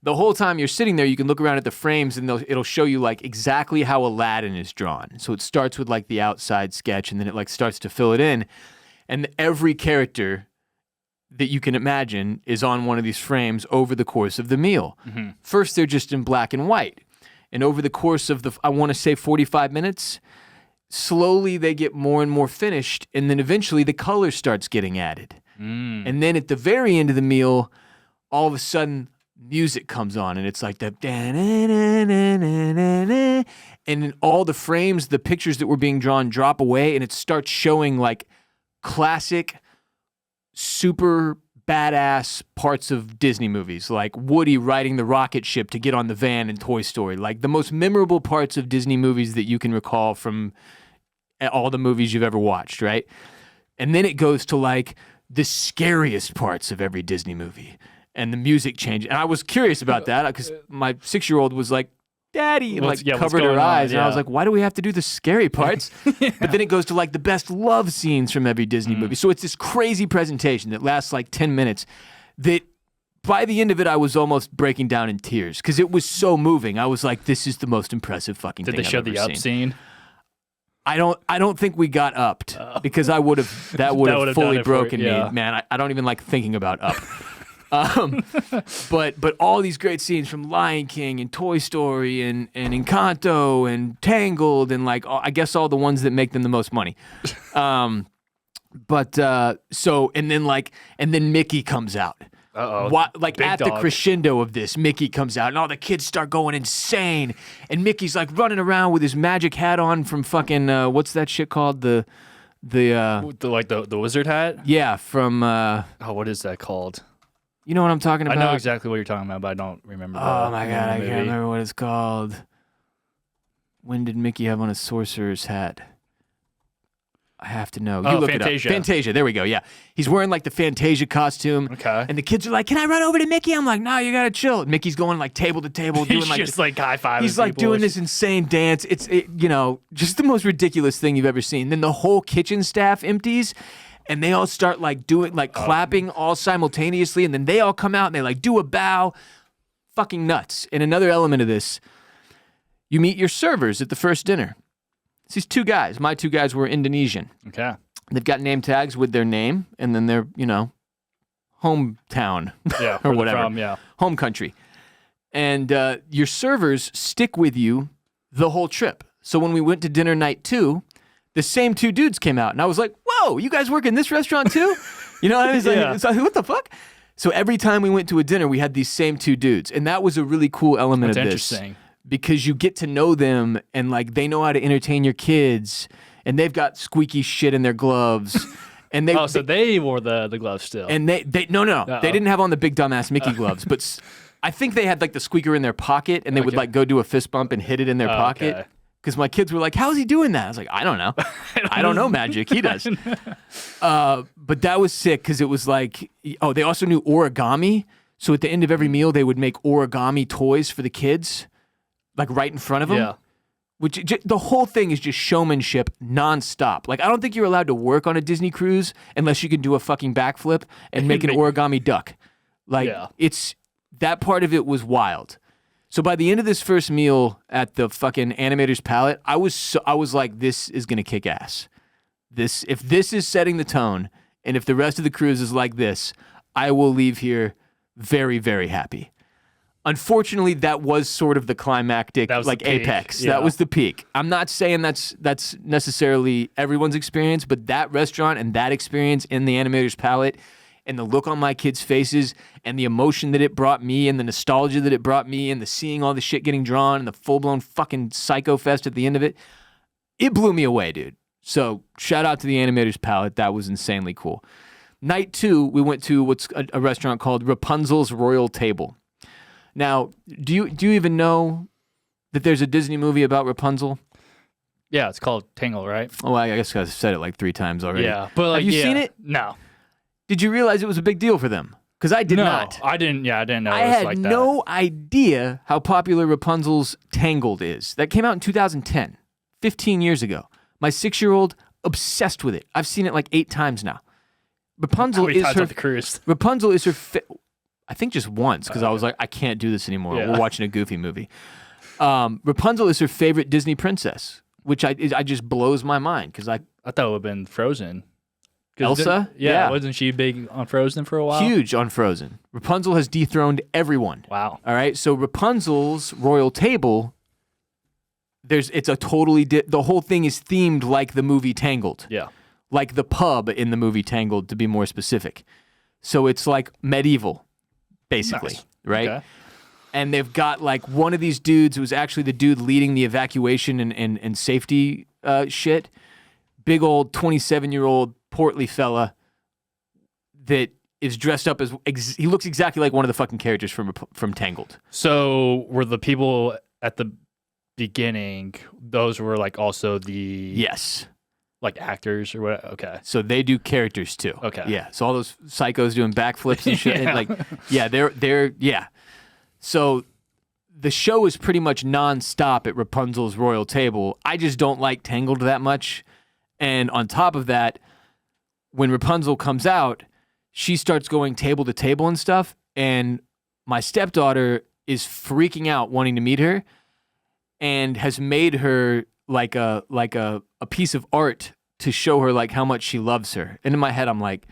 Speaker 1: the whole time you're sitting there, you can look around at the frames and it'll show you like exactly how Aladdin is drawn. So it starts with like the outside sketch and then it like starts to fill it in. And every character that you can imagine is on one of these frames over the course of the meal. Mm-hmm. First, they're just in black and white. And over the course of I want to say 45 minutes, slowly they get more and more finished. And then eventually the color starts getting added. And then at the very end of the meal, all of a sudden music comes on and it's like the and in all the frames, the pictures that were being drawn drop away and it starts showing like classic super badass parts of Disney movies, like Woody riding the rocket ship to get on the van in Toy Story, like the most memorable parts of Disney movies that you can recall from all the movies you've ever watched, right? And then it goes to like the scariest parts of every Disney movie and the music changes. And I was curious about that because my 6-year-old was like, Daddy, and like covered her eyes. And I was like, why do we have to do the scary parts? But then it goes to like the best love scenes from every Disney movie. So it's this crazy presentation that lasts like 10 minutes that by the end of it, I was almost breaking down in tears because it was so moving. I was like, this is the most impressive fucking thing I've ever seen.
Speaker 2: Did they show the up scene?
Speaker 1: I don't think we got upped because that would have fully broken me, man. I don't even like thinking about up. But all these great scenes from Lion King and Toy Story and Encanto and Tangled and like I guess all the ones that make them the most money. And then Mickey comes out. Like at the crescendo of this, Mickey comes out and all the kids start going insane. And Mickey's like running around with his magic hat on from fucking what's that shit called? The
Speaker 2: wizard hat?
Speaker 1: Yeah, from
Speaker 2: what is that called?
Speaker 1: You know what I'm talking about?
Speaker 2: I know exactly what you're talking about, but I don't remember.
Speaker 1: Oh my god, I can't remember what it's called. When did Mickey have on a sorcerer's hat? I have to know. You look
Speaker 2: Fantasia.
Speaker 1: It up. Fantasia. There we go. Yeah, he's wearing like the Fantasia costume.
Speaker 2: Okay.
Speaker 1: And the kids are like, "Can I run over to Mickey?" I'm like, "No, you gotta chill." And Mickey's going like table to table, doing
Speaker 2: he's
Speaker 1: like
Speaker 2: just like high fiving.
Speaker 1: He's like doing this insane dance. It's just the most ridiculous thing you've ever seen. Then the whole kitchen staff empties. And they all start like doing like clapping all simultaneously, and then they all come out and they like do a bow. Fucking nuts. And another element of this, you meet your servers at the first dinner. It's these two guys. My two guys were Indonesian.
Speaker 2: Okay.
Speaker 1: They've got name tags with their name and then their, hometown or whatever. Home country. And your servers stick with you the whole trip. So when we went to dinner night 2, the same two dudes came out, and I was like, whoa, you guys work in this restaurant too? You know, I was like, so what the fuck? So every time we went to a dinner, we had these same two dudes, and that was a really cool element of this.
Speaker 2: Interesting.
Speaker 1: Because you get to know them, and like they know how to entertain your kids, and they've got squeaky shit in their gloves. And
Speaker 2: so they wore the gloves still.
Speaker 1: And they no. They didn't have on the big dumbass Mickey gloves, but I think they had like the squeaker in their pocket, and they would like go do a fist bump and hit it in their pocket.
Speaker 2: Okay.
Speaker 1: Because my kids were like, how's he doing that? I was like, I don't know. I don't know magic. He does. But that was sick because it was like, they also knew origami. So at the end of every meal, they would make origami toys for the kids, like right in front of them. Yeah. The whole thing is just showmanship nonstop. Like, I don't think you're allowed to work on a Disney cruise unless you can do a fucking backflip and make an origami duck. Like, that part of it was wild. So by the end of this first meal at the fucking Animator's Palette, I was like, this is gonna kick ass. If this is setting the tone, and if the rest of the cruise is like this, I will leave here very, very happy. Unfortunately, that was sort of the climactic, like apex. Yeah. That was the peak. I'm not saying that's necessarily everyone's experience, but that restaurant and that experience in the Animator's Palette and the look on my kids' faces and the emotion that it brought me and the nostalgia that it brought me and the seeing all the shit getting drawn and the full-blown fucking psycho fest at the end of it, it blew me away, dude. So shout out to the Animator's Palette. That was insanely cool. Night 2, we went to what's a restaurant called Rapunzel's Royal Table. Now, do you even know that there's a Disney movie about Rapunzel?
Speaker 2: Yeah, it's called Tangle, right?
Speaker 1: Oh, I guess I've said it like 3 times already.
Speaker 2: Yeah, but like,
Speaker 1: have you seen it?
Speaker 2: No.
Speaker 1: Did you realize it was a big deal for them? Because I did not.
Speaker 2: I didn't. Yeah, I didn't know.
Speaker 1: I
Speaker 2: it was
Speaker 1: had
Speaker 2: like
Speaker 1: no idea how popular Rapunzel's Tangled is. That came out in 2010, 15 years ago. My 6-year-old obsessed with it. I've seen it like 8 times now. Rapunzel is her
Speaker 2: cruise.
Speaker 1: Rapunzel is her. I think just once because I was like, I can't do this anymore. Yeah. We're watching a Goofy movie. Rapunzel is her favorite Disney princess, which I just blows my mind because I
Speaker 2: thought it would have been Frozen.
Speaker 1: Elsa?
Speaker 2: Yeah, wasn't she big on Frozen for a while?
Speaker 1: Huge on Frozen. Rapunzel has dethroned everyone.
Speaker 2: Wow.
Speaker 1: All right, so Rapunzel's Royal Table. It's a totally the whole thing is themed like the movie Tangled.
Speaker 2: Yeah.
Speaker 1: Like the pub in the movie Tangled, to be more specific. So it's like medieval, basically, nice. Right? Okay. And they've got like one of these dudes who was actually the dude leading the evacuation and safety shit. Big old 27-year-old portly fella that is dressed up as he looks exactly like one of the fucking characters from Tangled.
Speaker 2: So were the people at the beginning, those were like also the like actors or what? Okay.
Speaker 1: So they do characters too.
Speaker 2: Okay.
Speaker 1: Yeah. So all those psychos doing backflips and shit.
Speaker 2: Yeah.
Speaker 1: And they're So the show is pretty much nonstop at Rapunzel's Royal Table. I just don't like Tangled that much. And on top of that, when Rapunzel comes out, she starts going table to table and stuff. And my stepdaughter is freaking out wanting to meet her and has made her like a piece of art to show her like how much she loves her. And in my head, I'm like,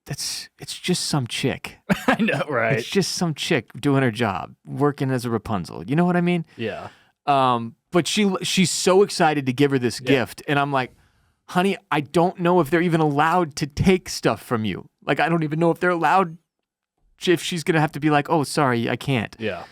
Speaker 1: it's just some chick.
Speaker 2: I know, right?
Speaker 1: It's just some chick doing her job, working as a Rapunzel. You know what I mean?
Speaker 2: Yeah.
Speaker 1: But she's so excited to give her this gift, and I'm like, honey, I don't know if they're even allowed to take stuff from you. Like, I don't even know if they're allowed. If she's gonna have to be like, oh, sorry, I can't.
Speaker 2: Yeah.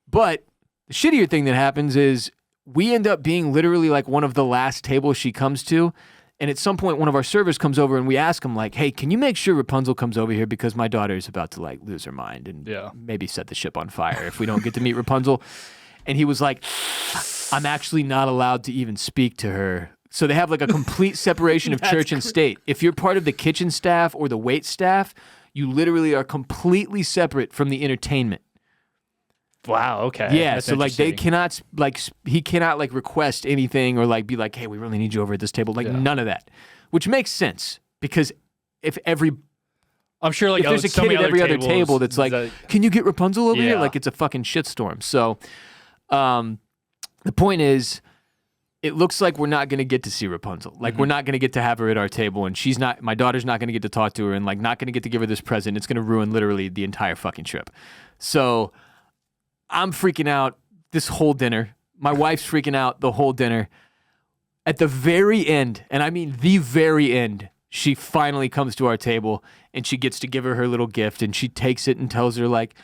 Speaker 1: But the shittier thing that happens is we end up being literally like one of the last tables she comes to. And at some point, one of our servers comes over and we ask him like, hey, can you make sure Rapunzel comes over here because my daughter is about to like lose her mind and maybe set the ship on fire if we don't get to meet Rapunzel. And he was like, I'm actually not allowed to even speak to her. So they have like a complete separation of church and state. If you're part of the kitchen staff or the wait staff, you literally are completely separate from the entertainment.
Speaker 2: Wow, okay.
Speaker 1: Yeah, so like they cannot he cannot like request anything or like be like, hey, we really need you over at this table. Like none of that. Which makes sense because
Speaker 2: I'm sure like
Speaker 1: if there's a kid at every other table that's like, can you get Rapunzel over here? Like it's a fucking shitstorm. So the point is, it looks like we're not going to get to see Rapunzel. Like we're not going to get to have her at our table and my daughter's not going to get to talk to her and like not going to get to give her this present. It's going to ruin literally the entire fucking trip. So I'm freaking out this whole dinner. My wife's freaking out the whole dinner. At the very end, and I mean the very end, she finally comes to our table and she gets to give her little gift and she takes it and tells her like,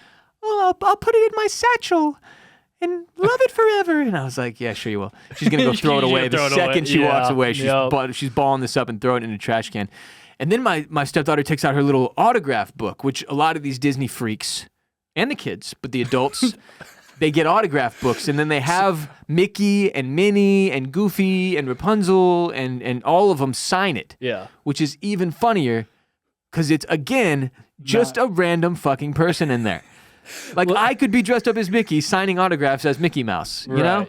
Speaker 1: oh, I'll put it in my satchel and love it forever. And I was like, yeah, sure you will. She's going to go throw it away the second she walks away. She's balling this up and throwing it in a trash can. And then my stepdaughter takes out her little autograph book, which a lot of these Disney freaks and the kids, but the adults, they get autograph books, and then they have Mickey and Minnie and Goofy and Rapunzel and all of them sign it.
Speaker 2: Yeah.
Speaker 1: Which is even funnier because it's, again, just a random fucking person in there. Like, I could be dressed up as Mickey signing autographs as Mickey Mouse, you know?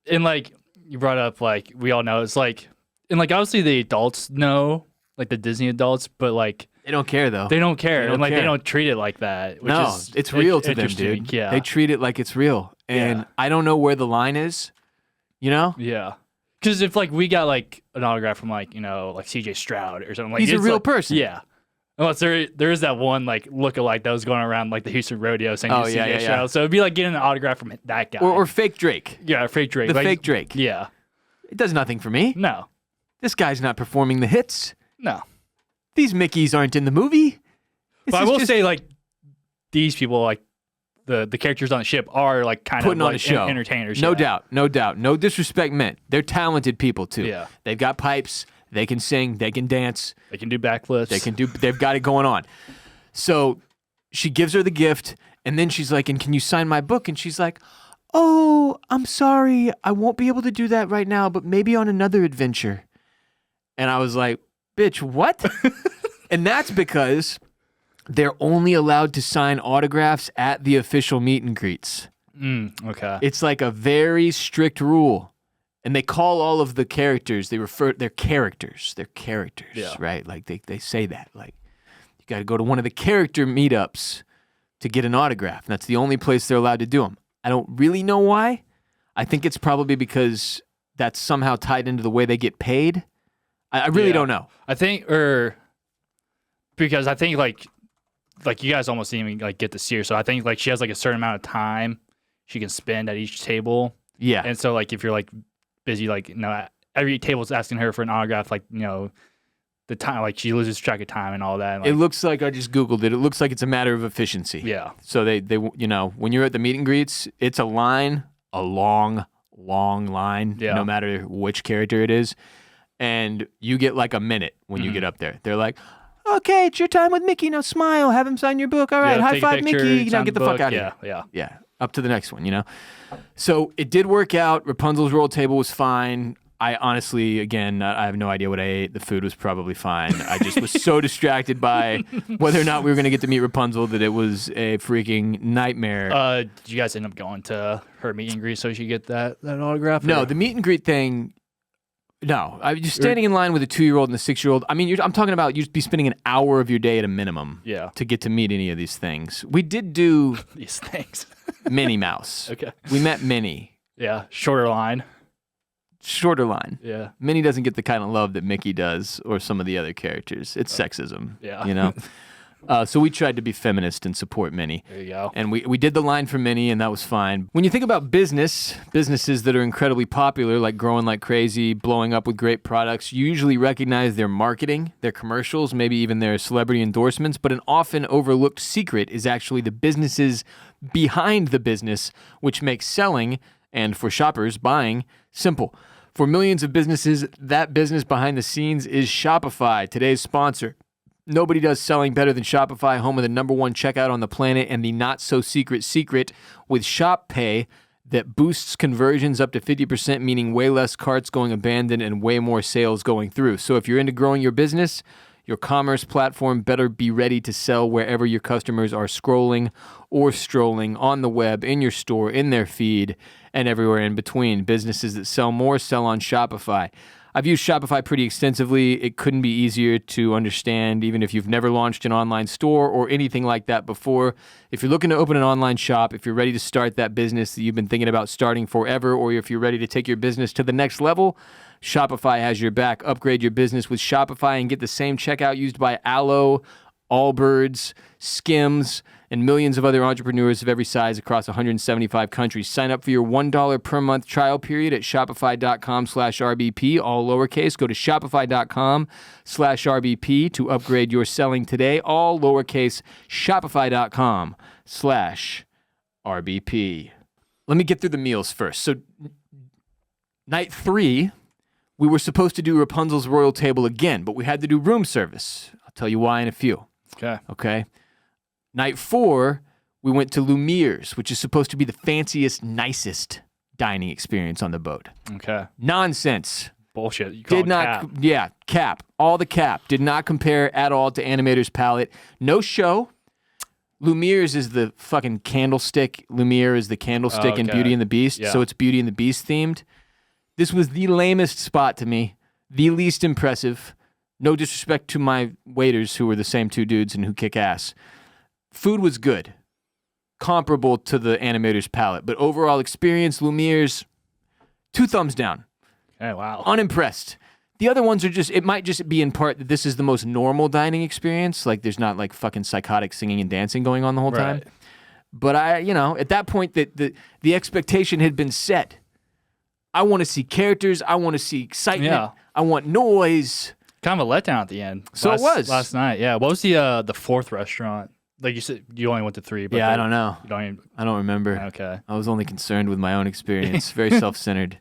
Speaker 2: And, like, you brought up, like, we all know, it's like, and, like, obviously the adults know, like, the Disney adults, but, like,
Speaker 1: They don't care though.
Speaker 2: They don't care.
Speaker 1: They don't
Speaker 2: and like
Speaker 1: care.
Speaker 2: they don't treat it like that. Which
Speaker 1: No,
Speaker 2: is
Speaker 1: it's real to them,
Speaker 2: interesting.
Speaker 1: dude.
Speaker 2: Yeah.
Speaker 1: They treat it like it's real. And
Speaker 2: Yeah.
Speaker 1: I don't know where the line is, you know?
Speaker 2: Yeah. Because if like we got like an autograph from like, like CJ Stroud or something like
Speaker 1: He's a
Speaker 2: it's
Speaker 1: real
Speaker 2: like-
Speaker 1: person.
Speaker 2: Yeah. Unless there is that one like lookalike that was going around like the Houston rodeo saying
Speaker 1: Oh,
Speaker 2: he's
Speaker 1: yeah,
Speaker 2: CJ
Speaker 1: yeah, yeah.
Speaker 2: Stroud. So it'd be like getting an autograph from that guy.
Speaker 1: Or fake Drake.
Speaker 2: yeah, fake Drake.
Speaker 1: The
Speaker 2: Like,
Speaker 1: fake Drake.
Speaker 2: Yeah.
Speaker 1: It does nothing for me.
Speaker 2: No.
Speaker 1: This guy's not performing the hits.
Speaker 2: No.
Speaker 1: These Mickeys aren't in the movie. This
Speaker 2: But I
Speaker 1: is
Speaker 2: will
Speaker 1: just
Speaker 2: say like these people like the characters on the ship are like kind
Speaker 1: putting
Speaker 2: of
Speaker 1: on
Speaker 2: like
Speaker 1: a show.
Speaker 2: entertainers.
Speaker 1: No
Speaker 2: yeah.
Speaker 1: doubt. No doubt. No disrespect meant. They're talented people too.
Speaker 2: Yeah.
Speaker 1: They've got pipes. They can sing. They can dance.
Speaker 2: They can do backflips.
Speaker 1: They've got it going on. So she gives her the gift, and then she's like, and can you sign my book? And she's like, oh, I'm sorry. I won't be able to do that right now, but maybe on another adventure. And I was like, bitch, what? And that's because they're only allowed to sign autographs at the official meet and greets.
Speaker 2: Okay.
Speaker 1: It's like a very strict rule. And they call all of the characters, they're characters. They're characters,
Speaker 2: Yeah.
Speaker 1: right? Like they say that. Like you got to go to one of the character meetups to get an autograph. And that's the only place they're allowed to do them. I don't really know why. I think it's probably because that's somehow tied into the way they get paid. I really
Speaker 2: Yeah.
Speaker 1: don't know.
Speaker 2: I think, because I think like you guys almost didn't even like get to see her. So I think like she has like a certain amount of time she can spend at each table.
Speaker 1: Yeah.
Speaker 2: And so like if you're like busy, like every table's asking her for an autograph, like the time, like she loses track of time and all that. And, like,
Speaker 1: It looks like I just Googled it. It looks like it's a matter of efficiency.
Speaker 2: yeah,
Speaker 1: So they when you're at the meet and greets, it's a line, a long line,
Speaker 2: Yeah.
Speaker 1: no matter which character it is. And you get like a minute when you get up there. They're like, okay, it's your time with Mickey. Now smile, have him sign your book. All right,
Speaker 2: Yeah,
Speaker 1: high
Speaker 2: take a
Speaker 1: five,
Speaker 2: picture,
Speaker 1: Mickey. Now
Speaker 2: sign
Speaker 1: get the
Speaker 2: book.
Speaker 1: fuck out of
Speaker 2: Yeah,
Speaker 1: here.
Speaker 2: yeah.
Speaker 1: Yeah, up to the next one, So it did work out. Rapunzel's roll table was fine. I honestly, again, I have no idea what I ate. The food was probably fine. I just was so distracted by whether or not we were going to get to meet Rapunzel that it was a freaking nightmare.
Speaker 2: Did you guys end up going to her meet and greet so she could get that autograph?
Speaker 1: No,
Speaker 2: or-
Speaker 1: the meet and greet thing. No, I was just standing in line with a 2-year-old and a 6-year-old. I mean, I'm talking about you'd be spending an hour of your day at a minimum
Speaker 2: Yeah.
Speaker 1: to get to meet any of these things. We did do
Speaker 2: These things.
Speaker 1: Minnie Mouse.
Speaker 2: Okay.
Speaker 1: We met Minnie.
Speaker 2: Yeah, shorter line.
Speaker 1: Shorter line.
Speaker 2: Yeah.
Speaker 1: Minnie doesn't get the kind of love that Mickey does or some of the other characters. It's sexism.
Speaker 2: Yeah.
Speaker 1: So we tried to be feminist and support Minnie.
Speaker 2: There you go.
Speaker 1: And we did the line for Minnie, and that was fine. When you think about businesses that are incredibly popular, like growing like crazy, blowing up with great products, you usually recognize their marketing, their commercials, maybe even their celebrity endorsements. But an often overlooked secret is actually the businesses behind the business, which makes selling, and for shoppers, buying, simple. For millions of businesses, that business behind the scenes is Shopify, today's sponsor. Nobody does selling better than Shopify, home of the #1 checkout on the planet and the not-so-secret secret with Shop Pay that boosts conversions up to 50%, meaning way less carts going abandoned and way more sales going through. So if you're into growing your business, your commerce platform better be ready to sell wherever your customers are scrolling or strolling on the web, in your store, in their feed, and everywhere in between. Businesses that sell more sell on Shopify. I've used Shopify pretty extensively. It couldn't be easier to understand, even if you've never launched an online store or anything like that before. If you're looking to open an online shop, if you're ready to start that business that you've been thinking about starting forever, or if you're ready to take your business to the next level, Shopify has your back. Upgrade your business with Shopify and get the same checkout used by Allo, Allbirds, Skims, and millions of other entrepreneurs of every size across 175 countries. Sign up for your $1 per month trial period at shopify.com/RBP, all lowercase. Go to shopify.com/RBP to upgrade your selling today, all lowercase, shopify.com/RBP. Let me get through the meals first. So night 3, we were supposed to do Rapunzel's royal table again, but we had to do room service. I'll tell you why in a few. Okay. Night 4, we went to Lumiere's, which is supposed to be the fanciest, nicest dining experience on the boat.
Speaker 2: Okay.
Speaker 1: Nonsense.
Speaker 2: Bullshit. You call
Speaker 1: Did
Speaker 2: it
Speaker 1: not,
Speaker 2: cap.
Speaker 1: yeah, cap. All the cap. Did not compare at all to Animator's palette. No show. Lumiere's is the fucking candlestick. Lumiere is the candlestick in
Speaker 2: okay.
Speaker 1: Beauty and the Beast,
Speaker 2: Yeah.
Speaker 1: so it's Beauty and the Beast themed. This was the lamest spot to me, the least impressive. No disrespect to my waiters who were the same two dudes and who kick ass. Food was good, comparable to the animator's palate, but overall experience, Lumiere's, 2 thumbs down.
Speaker 2: Oh, wow.
Speaker 1: Unimpressed. The other ones are it might just be in part that this is the most normal dining experience. Like there's not like fucking psychotic singing and dancing going on the whole time.
Speaker 2: Right.
Speaker 1: But at that point that the expectation had been set. I want to see characters. I want to see excitement.
Speaker 2: Yeah.
Speaker 1: I want noise.
Speaker 2: Kind of a letdown at the end.
Speaker 1: So it was.
Speaker 2: Last night. Yeah. What was the fourth restaurant? Like you said, you only went to 3. But
Speaker 1: I don't know.
Speaker 2: You don't even...
Speaker 1: I don't remember.
Speaker 2: Okay.
Speaker 1: I was only concerned with my own experience. Very self-centered.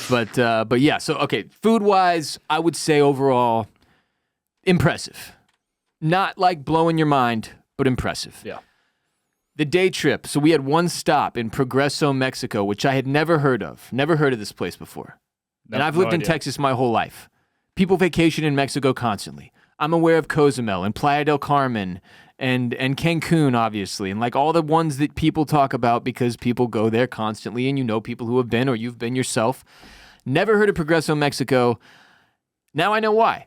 Speaker 1: But yeah, so okay, food-wise, I would say overall impressive. Not like blowing your mind, but impressive.
Speaker 2: Yeah.
Speaker 1: The day trip. So we had one stop in Progreso, Mexico, which I had never heard of. Never heard of this place before. And I've lived in Texas my whole life. People vacation in Mexico constantly. I'm aware of Cozumel and Playa del Carmen and Cancun, obviously, and like all the ones that people talk about because people go there constantly and you know people who have been or you've been yourself. Never heard of Progreso, Mexico. Now I know why.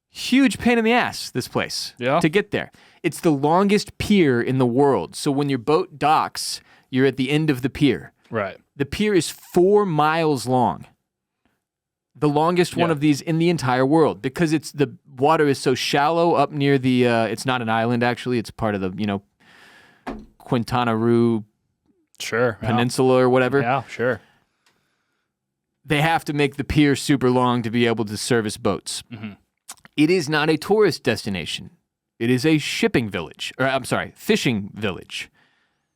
Speaker 1: Huge pain in the ass, this place, to get there. It's the longest pier in the world. So when your boat docks, you're at the end of the pier.
Speaker 2: Right.
Speaker 1: The pier is 4 miles long. The longest one of these in the entire world because the water is so shallow up near the, it's not an island actually, it's part of the, Quintana Roo Peninsula or whatever.
Speaker 2: Yeah, sure.
Speaker 1: They have to make the pier super long to be able to service boats.
Speaker 2: Mm-hmm.
Speaker 1: It is not a tourist destination. It is a fishing village.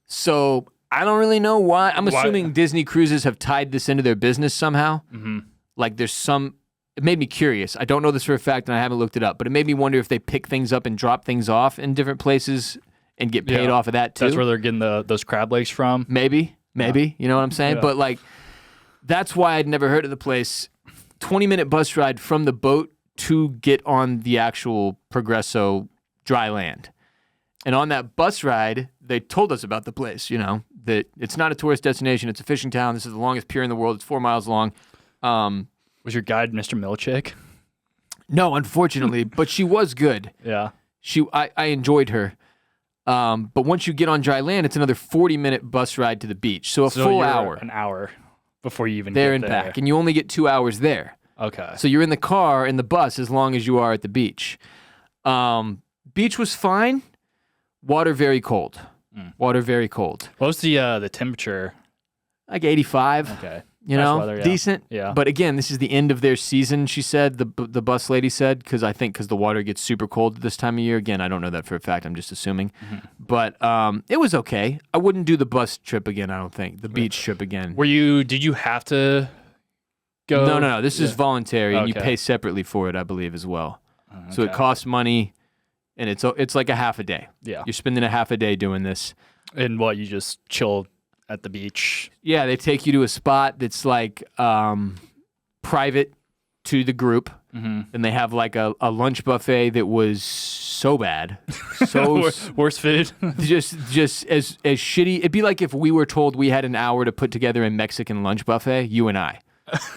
Speaker 1: So I don't really know why. I'm assuming Disney Cruises have tied this into their business somehow.
Speaker 2: Mm-hmm.
Speaker 1: Like it made me curious. I don't know this for a fact and I haven't looked it up, but it made me wonder if they pick things up and drop things off in different places and get paid off of that too.
Speaker 2: That's where they're getting those crab legs from.
Speaker 1: Maybe. You know what I'm saying?
Speaker 2: Yeah.
Speaker 1: But like, that's why I'd never heard of the place. 20-minute bus ride from the boat to get on the actual Progreso dry land. And on that bus ride, they told us about the place, that it's not a tourist destination. It's a fishing town. This is the longest pier in the world. It's 4 miles long.
Speaker 2: Was your guide Mr. Milchick?
Speaker 1: No, unfortunately, but she was good.
Speaker 2: Yeah.
Speaker 1: I enjoyed her. But once you get on dry land, it's another 40-minute bus ride to the beach. So full hour.
Speaker 2: An hour before you even
Speaker 1: there
Speaker 2: get
Speaker 1: and
Speaker 2: there.
Speaker 1: back. And you only get 2 hours there.
Speaker 2: Okay.
Speaker 1: So you're in the car, in the bus, as long as you are at the beach. Beach was fine. Water very cold. Water very cold.
Speaker 2: What was the temperature?
Speaker 1: Like 85.
Speaker 2: Okay.
Speaker 1: Nice
Speaker 2: weather, yeah.
Speaker 1: Decent.
Speaker 2: Yeah.
Speaker 1: But again, this is the end of their season, she said, the bus lady said, because the water gets super cold this time of year. Again, I don't know that for a fact. I'm just assuming. Mm-hmm. But it was okay. I wouldn't do the bus trip again, I don't think. The beach trip again.
Speaker 2: Did you have to go?
Speaker 1: No. This is voluntary, and you pay separately for it, I believe, as well. Okay. So it costs money, and it's like a half a day.
Speaker 2: Yeah.
Speaker 1: You're spending a half a day doing this.
Speaker 2: And what, you just chill at the beach?
Speaker 1: Yeah, they take you to a spot that's like private to the group, and they have like a lunch buffet that was so bad, so
Speaker 2: worst food.
Speaker 1: just as shitty. It'd be like if we were told we had an hour to put together a Mexican lunch buffet, you and I.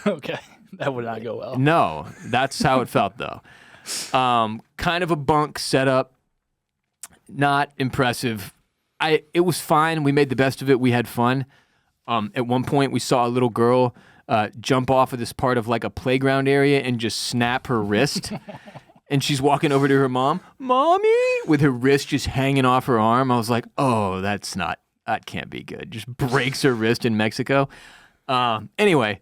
Speaker 2: Okay, that would not go well.
Speaker 1: No, that's how it felt though. Kind of a bunk setup, not impressive. It was fine. We made the best of it. We had fun. At one point, we saw a little girl jump off of this part of like a playground area and just snap her wrist. And she's walking over to her mom, "Mommy," with her wrist just hanging off her arm. I was like, oh, that can't be good. Just breaks her wrist in Mexico. Anyway,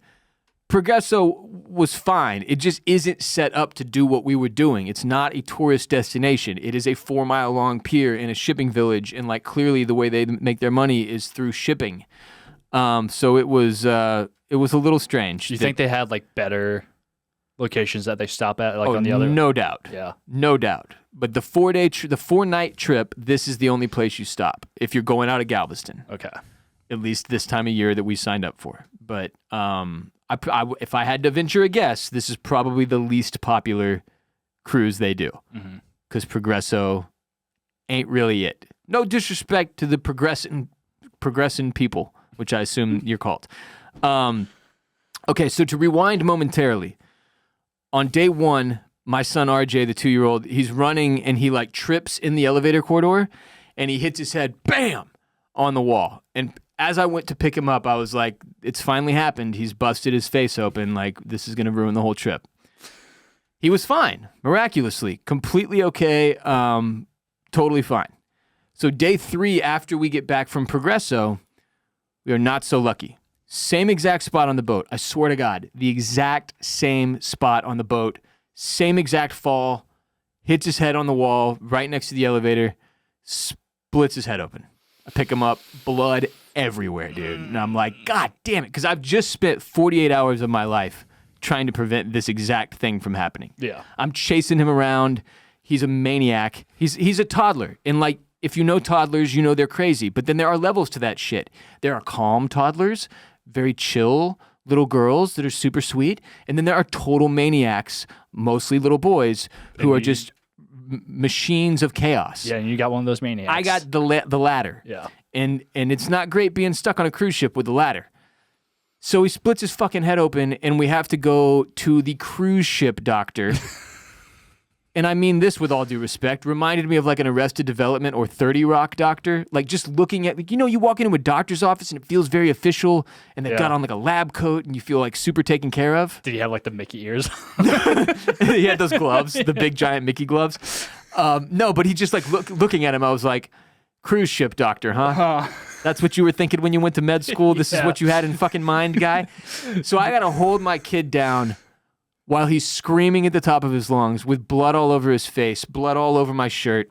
Speaker 1: Progreso was fine. It just isn't set up to do what we were doing. It's not a tourist destination. It is a 4 mile long pier in a shipping village, and like clearly the way they make their money is through shipping. So it was a little strange.
Speaker 2: Do you think they had like better locations that they stop at, like on the other?
Speaker 1: No doubt.
Speaker 2: Yeah,
Speaker 1: no doubt. But the 4-night trip, this is the only place you stop if you're going out of Galveston.
Speaker 2: Okay.
Speaker 1: At least this time of year that we signed up for. But if I had to venture a guess, this is probably the least popular cruise they do. Because Progreso ain't really it. No disrespect to the progressing people, which I assume you're called. Okay, so to rewind momentarily, on day one, my son RJ, the 2-year-old, he's running and he like trips in the elevator corridor and he hits his head, bam, on the wall. And as I went to pick him up, I was like, it's finally happened. He's busted his face open. Like, this is going to ruin the whole trip. He was fine, miraculously, completely okay, totally fine. So day 3 after we get back from Progresso, we are not so lucky. Same exact spot on the boat. I swear to God, the exact same spot on the boat. Same exact fall, hits his head on the wall right next to the elevator, splits his head open. I pick him up, blood everywhere, dude. And I'm like, God damn it, because I've just spent 48 hours of my life trying to prevent this exact thing from happening.
Speaker 2: Yeah.
Speaker 1: I'm chasing him around. He's a maniac. He's a toddler. And like, if you know toddlers, you know they're crazy. But then there are levels to that shit. There are calm toddlers, very chill little girls that are super sweet. And then there are total maniacs, mostly little boys, who are just machines of chaos.
Speaker 2: Yeah, and you got one of those maniacs.
Speaker 1: I got the latter.
Speaker 2: Yeah.
Speaker 1: And it's not great being stuck on a cruise ship with the ladder. So he splits his fucking head open, and we have to go to the cruise ship doctor. And I mean this with all due respect, reminded me of like an Arrested Development or 30 Rock doctor. Like just looking at, like, you know, you walk into a doctor's office and it feels very official, and they've got on like a lab coat, and you feel like super taken care of.
Speaker 2: Did he have like the Mickey ears?
Speaker 1: He had those gloves, the big giant Mickey gloves. No, but he just like looking at him, I was like, cruise ship doctor, huh? That's what you were thinking when you went to med school? This is what you had in fucking mind, guy? So I got to hold my kid down while he's screaming at the top of his lungs with blood all over his face, blood all over my shirt,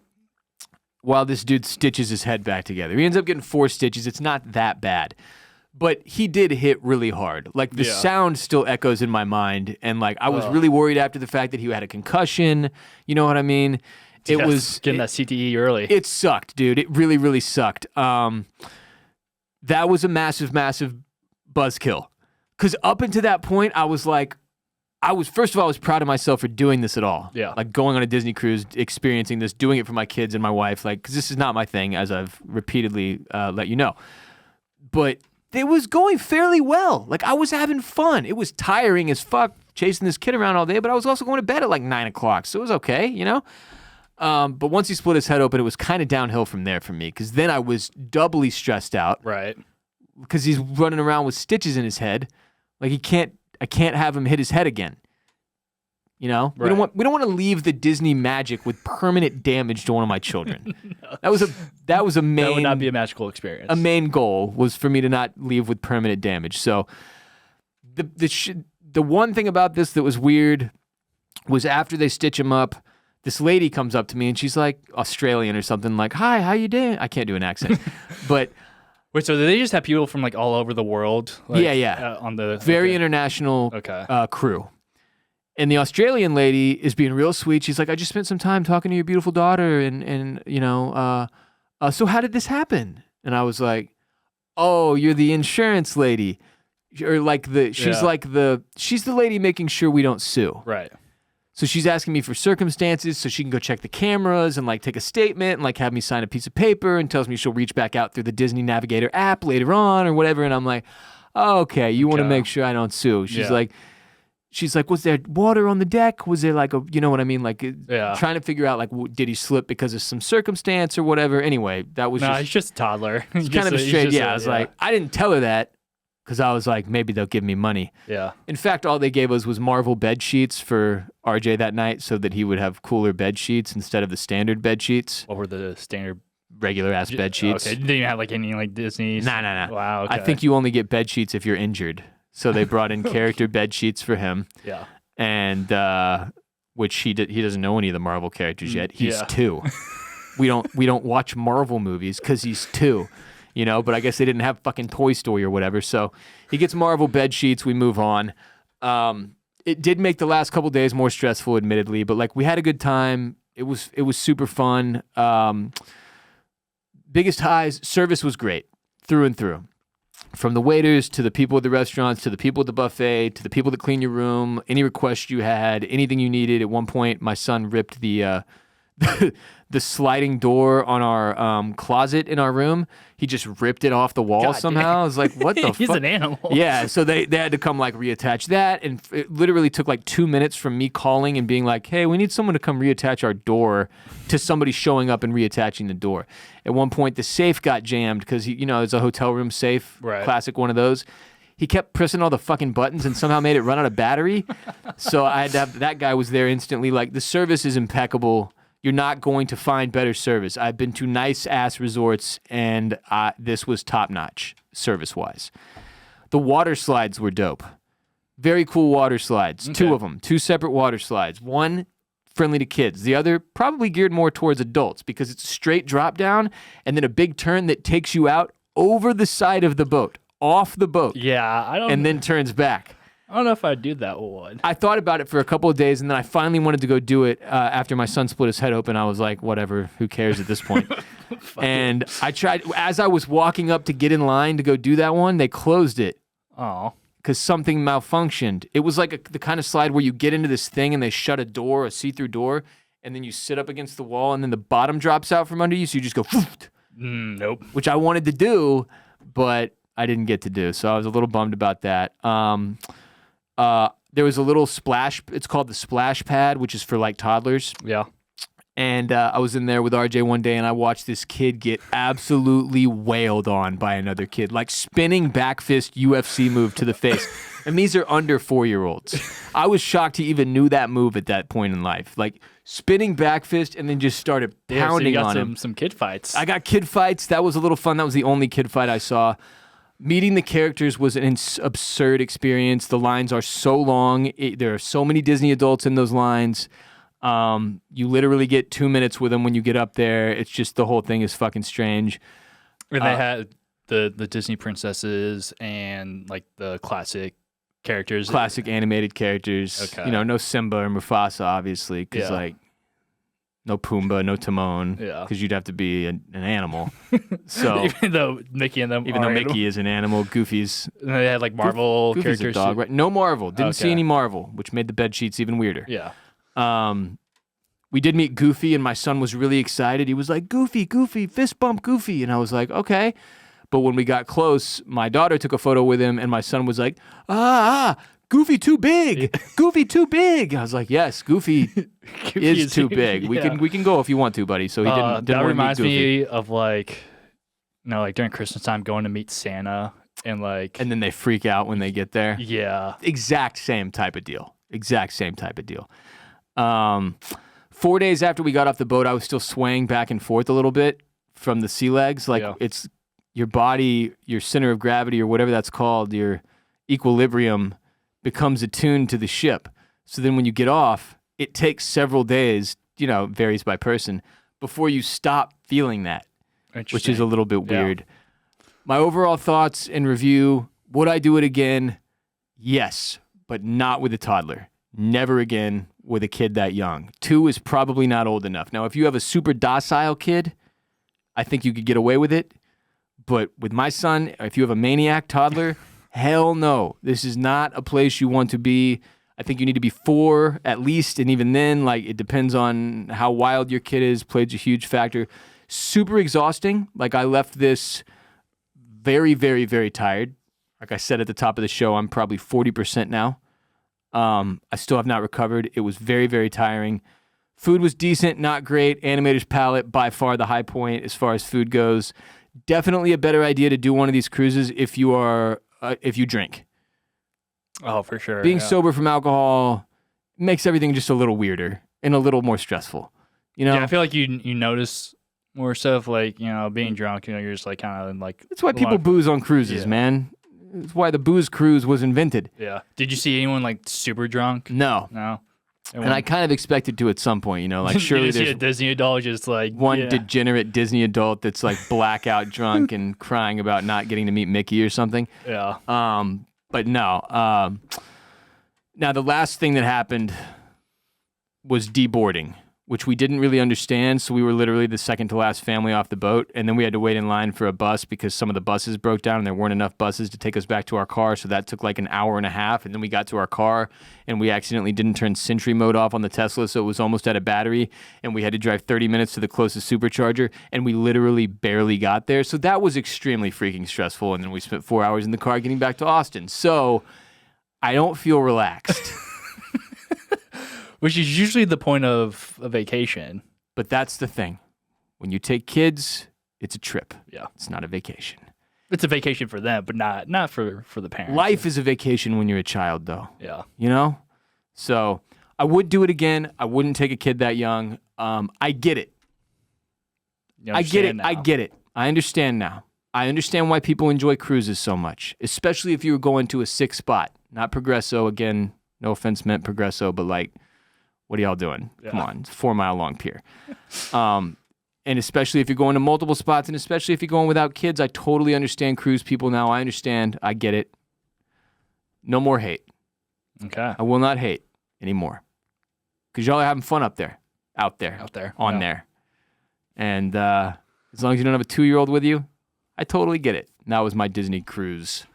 Speaker 1: while this dude stitches his head back together. He ends up getting 4 stitches. It's not that bad. But he did hit really hard. Like, the sound still echoes in my mind. And, like, I was really worried after the fact that he had a concussion. You know what I mean? It was
Speaker 2: getting that CTE early.
Speaker 1: It sucked, dude. It really, really sucked. That was a massive, massive buzzkill. Because up until that point, I was like, first of all, I was proud of myself for doing this at all.
Speaker 2: Yeah.
Speaker 1: Like going on a Disney cruise, experiencing this, doing it for my kids and my wife. Like, because this is not my thing, as I've repeatedly let you know. But it was going fairly well. Like, I was having fun. It was tiring as fuck chasing this kid around all day, but I was also going to bed at like 9 o'clock. So it was okay, you know? But once he split his head open, it was kind of downhill from there for me. Because then I was doubly stressed out.
Speaker 2: Right.
Speaker 1: Because he's running around with stitches in his head. Like, I can't have him hit his head again. You know,
Speaker 2: right.
Speaker 1: we don't want to leave the Disney magic with permanent damage to one of my children. No. That was a main.
Speaker 2: That would not be a magical experience.
Speaker 1: A main goal was for me to not leave with permanent damage. So the one thing about this that was weird was after they stitch him up, this lady comes up to me and she's like Australian or something, like, "Hi, how you doing?" I can't do an accent, but.
Speaker 2: Wait, so do they just have people from like all over the world? Like,
Speaker 1: yeah.
Speaker 2: On the
Speaker 1: very international crew. And the Australian lady is being real sweet. She's like, "I just spent some time talking to your beautiful daughter, and you know, so how did this happen?" And I was like, "Oh, you're the insurance lady, or like she's the lady making sure we don't sue."
Speaker 2: Right.
Speaker 1: So she's asking me for circumstances so she can go check the cameras and like take a statement and like have me sign a piece of paper, and tells me she'll reach back out through the Disney Navigator app later on or whatever. And I'm like, oh, okay, you want to make sure I don't sue. She's like, was there water on the deck? Was there like you know what I mean? Like trying to figure out like, did he slip because of some circumstance or whatever? Anyway, that was
Speaker 2: he's just a toddler.
Speaker 1: It's kind of a straight, I was like, I didn't tell her that. Because I was like, maybe they'll give me money.
Speaker 2: Yeah.
Speaker 1: In fact, all they gave us was Marvel bed sheets for RJ that night so that he would have cooler bed sheets instead of the standard bed sheets.
Speaker 2: What were the standard?
Speaker 1: Regular ass bed sheets.
Speaker 2: Okay. Didn't you have like any like Disney?
Speaker 1: Nah.
Speaker 2: Wow. Okay.
Speaker 1: I think you only get bed sheets if you're injured. So they brought in character bed sheets for him.
Speaker 2: Yeah.
Speaker 1: And which he doesn't know any of the Marvel characters yet. He's 2. We don't watch Marvel movies because he's 2. You know, but I guess they didn't have fucking Toy Story or whatever. So he gets Marvel bed sheets. We move on. It did make the last couple days more stressful, admittedly, but like we had a good time. It was super fun. Biggest highs, service was great through and through. From the waiters to the people at the restaurants to the people at the buffet to the people that clean your room, any request you had, anything you needed. At one point, my son ripped the the sliding door on our closet in our room. He just ripped it off the wall
Speaker 2: God
Speaker 1: somehow.
Speaker 2: damn.
Speaker 1: I was like, what the fuck?
Speaker 2: He's an animal.
Speaker 1: Yeah, so they had to come like reattach that, and it literally took like 2 minutes from me calling and being like, hey, we need someone to come reattach our door, to somebody showing up and reattaching the door. At one point, the safe got jammed because, it's a hotel room safe,
Speaker 2: Right.
Speaker 1: Classic one of those. He kept pressing all the fucking buttons and somehow made it run out of battery. So I had to have, that guy was there instantly. Like, the service is impeccable. You're not going to find better service. I've been to nice ass resorts, and this was top notch service wise. The water slides were dope. Very cool water slides.
Speaker 2: Okay.
Speaker 1: 2 of them, 2 separate water slides. One friendly to kids. The other probably geared more towards adults because it's a straight drop down and then a big turn that takes you out over the side of the boat, off the boat,
Speaker 2: Yeah,
Speaker 1: and then turns back.
Speaker 2: I don't know if I'd do that one.
Speaker 1: I thought about it for a couple of days, and then I finally wanted to go do it after my son split his head open. I was like, whatever, who cares at this point? And I tried, as I was walking up to get in line to go do that one, they closed it
Speaker 2: Oh.
Speaker 1: because something malfunctioned. It was like the kind of slide where you get into this thing and they shut a door, a see-through door, and then you sit up against the wall, and then the bottom drops out from under you, so you just go,
Speaker 2: Nope.
Speaker 1: which I wanted to do, but I didn't get to do. So I was a little bummed about that. There was a little splash. It's called the splash pad, which is for like toddlers.
Speaker 2: Yeah.
Speaker 1: And I was in there with RJ one day, and I watched this kid get absolutely wailed on by another kid, like spinning back fist UFC move to the face. And these are under 4-year-olds. I was shocked he even knew that move at that point in life. Like spinning back fist and then just started pounding on him.
Speaker 2: Some kid fights.
Speaker 1: I got kid fights. That was a little fun. That was the only kid fight I saw. Meeting the characters was an absurd experience. The lines are so long. There are so many Disney adults in those lines. You literally get 2 minutes with them when you get up there. It's just the whole thing is fucking strange.
Speaker 2: And they had the Disney princesses and like the classic characters.
Speaker 1: Classic animated characters.
Speaker 2: Okay.
Speaker 1: No Simba or Mufasa, obviously, because
Speaker 2: Yeah.
Speaker 1: no Pumbaa, no Timon,
Speaker 2: Yeah.
Speaker 1: because you'd have to be an animal. So
Speaker 2: Even though Mickey and them
Speaker 1: even
Speaker 2: are
Speaker 1: though
Speaker 2: animal-
Speaker 1: Mickey is an animal, Goofy's
Speaker 2: And they had like Marvel
Speaker 1: Goofy's
Speaker 2: characters.
Speaker 1: a dog, right? No Marvel. Didn't see
Speaker 2: Okay.
Speaker 1: any Marvel, which made the bed sheets even weirder.
Speaker 2: Yeah.
Speaker 1: We did meet Goofy, and my son was really excited. He was like, Goofy, Goofy, fist bump Goofy. And I was like, okay. But when we got close, my daughter took a photo with him, and my son was like, Goofy too big. Goofy too big. I was like, yes, Goofy is too big.
Speaker 2: Yeah.
Speaker 1: We can go if you want to, buddy. So he didn't
Speaker 2: that
Speaker 1: want
Speaker 2: reminds
Speaker 1: to meet Goofy.
Speaker 2: me of like during Christmas time going to meet Santa and like
Speaker 1: And then they freak out when they get there.
Speaker 2: yeah.
Speaker 1: Exact same type of deal. 4 days after we got off the boat, I was still swaying back and forth a little bit from the sea legs. Like
Speaker 2: Yeah.
Speaker 1: it's your body, your center of gravity or whatever that's called, your equilibrium becomes attuned to the ship. So then when you get off, it takes several days, varies by person, before you stop feeling that, which is a little bit
Speaker 2: Yeah.
Speaker 1: weird. My overall thoughts and review, would I do it again? Yes, but not with a toddler. Never again with a kid that young. 2 is probably not old enough. Now, if you have a super docile kid, I think you could get away with it. But with my son, if you have a maniac toddler, hell no. This is not a place you want to be. I think you need to be 4 at least. And even then, it depends on how wild your kid is, plays a huge factor. Super exhausting. I left this very, very, very tired. Like I said at the top of the show, I'm probably 40% now. I still have not recovered. It was very, very tiring. Food was decent, not great. Animator's palate, by far the high point as far as food goes. Definitely a better idea to do one of these cruises if you drink.
Speaker 2: Oh, for sure.
Speaker 1: Being
Speaker 2: yeah.
Speaker 1: sober from alcohol makes everything just a little weirder and a little more stressful.
Speaker 2: Yeah, I feel like you notice more stuff being drunk. You're just kind of
Speaker 1: that's why people booze on cruises,
Speaker 2: Yeah.
Speaker 1: man. It's why the booze cruise was invented.
Speaker 2: Yeah. Did you see anyone super drunk?
Speaker 1: No.
Speaker 2: No.
Speaker 1: And I kind of expected to at some point, surely
Speaker 2: you see a
Speaker 1: there's
Speaker 2: Disney adult just
Speaker 1: one
Speaker 2: yeah.
Speaker 1: degenerate Disney adult that's blackout drunk and crying about not getting to meet Mickey or something.
Speaker 2: Yeah.
Speaker 1: But no. Now the last thing that happened was deboarding, which we didn't really understand. So we were literally the second to last family off the boat. And then we had to wait in line for a bus because some of the buses broke down and there weren't enough buses to take us back to our car. So that took like an hour and a half. And then we got to our car and we accidentally didn't turn Sentry mode off on the Tesla. So it was almost out of battery. And we had to drive 30 minutes to the closest supercharger. And we literally barely got there. So that was extremely freaking stressful. And then we spent 4 hours in the car getting back to Austin. So I don't feel relaxed.
Speaker 2: Which is usually the point of a vacation.
Speaker 1: But that's the thing. When you take kids, it's a trip.
Speaker 2: Yeah.
Speaker 1: It's not a vacation.
Speaker 2: It's a vacation for them, but not for the parents.
Speaker 1: Life is a vacation when you're a child, though.
Speaker 2: Yeah.
Speaker 1: You know? So I would do it again. I wouldn't take a kid that young. I get it. I get it.
Speaker 2: Now.
Speaker 1: I get it. I understand now. I understand why people enjoy cruises so much, especially if you were going to a sick spot. Not Progresso. Again, no offense meant Progresso, but like, what are y'all doing?
Speaker 2: Yeah.
Speaker 1: Come on, it's a 4 mile long pier. And especially if you're going to multiple spots, and especially if you're going without kids, I totally understand cruise people now. I understand. I get it. No more hate.
Speaker 2: Okay.
Speaker 1: I will not hate anymore. Because y'all are having fun out there.
Speaker 2: On
Speaker 1: there. And as long as you don't have a 2-year-old with you, I totally get it. And that was my Disney cruise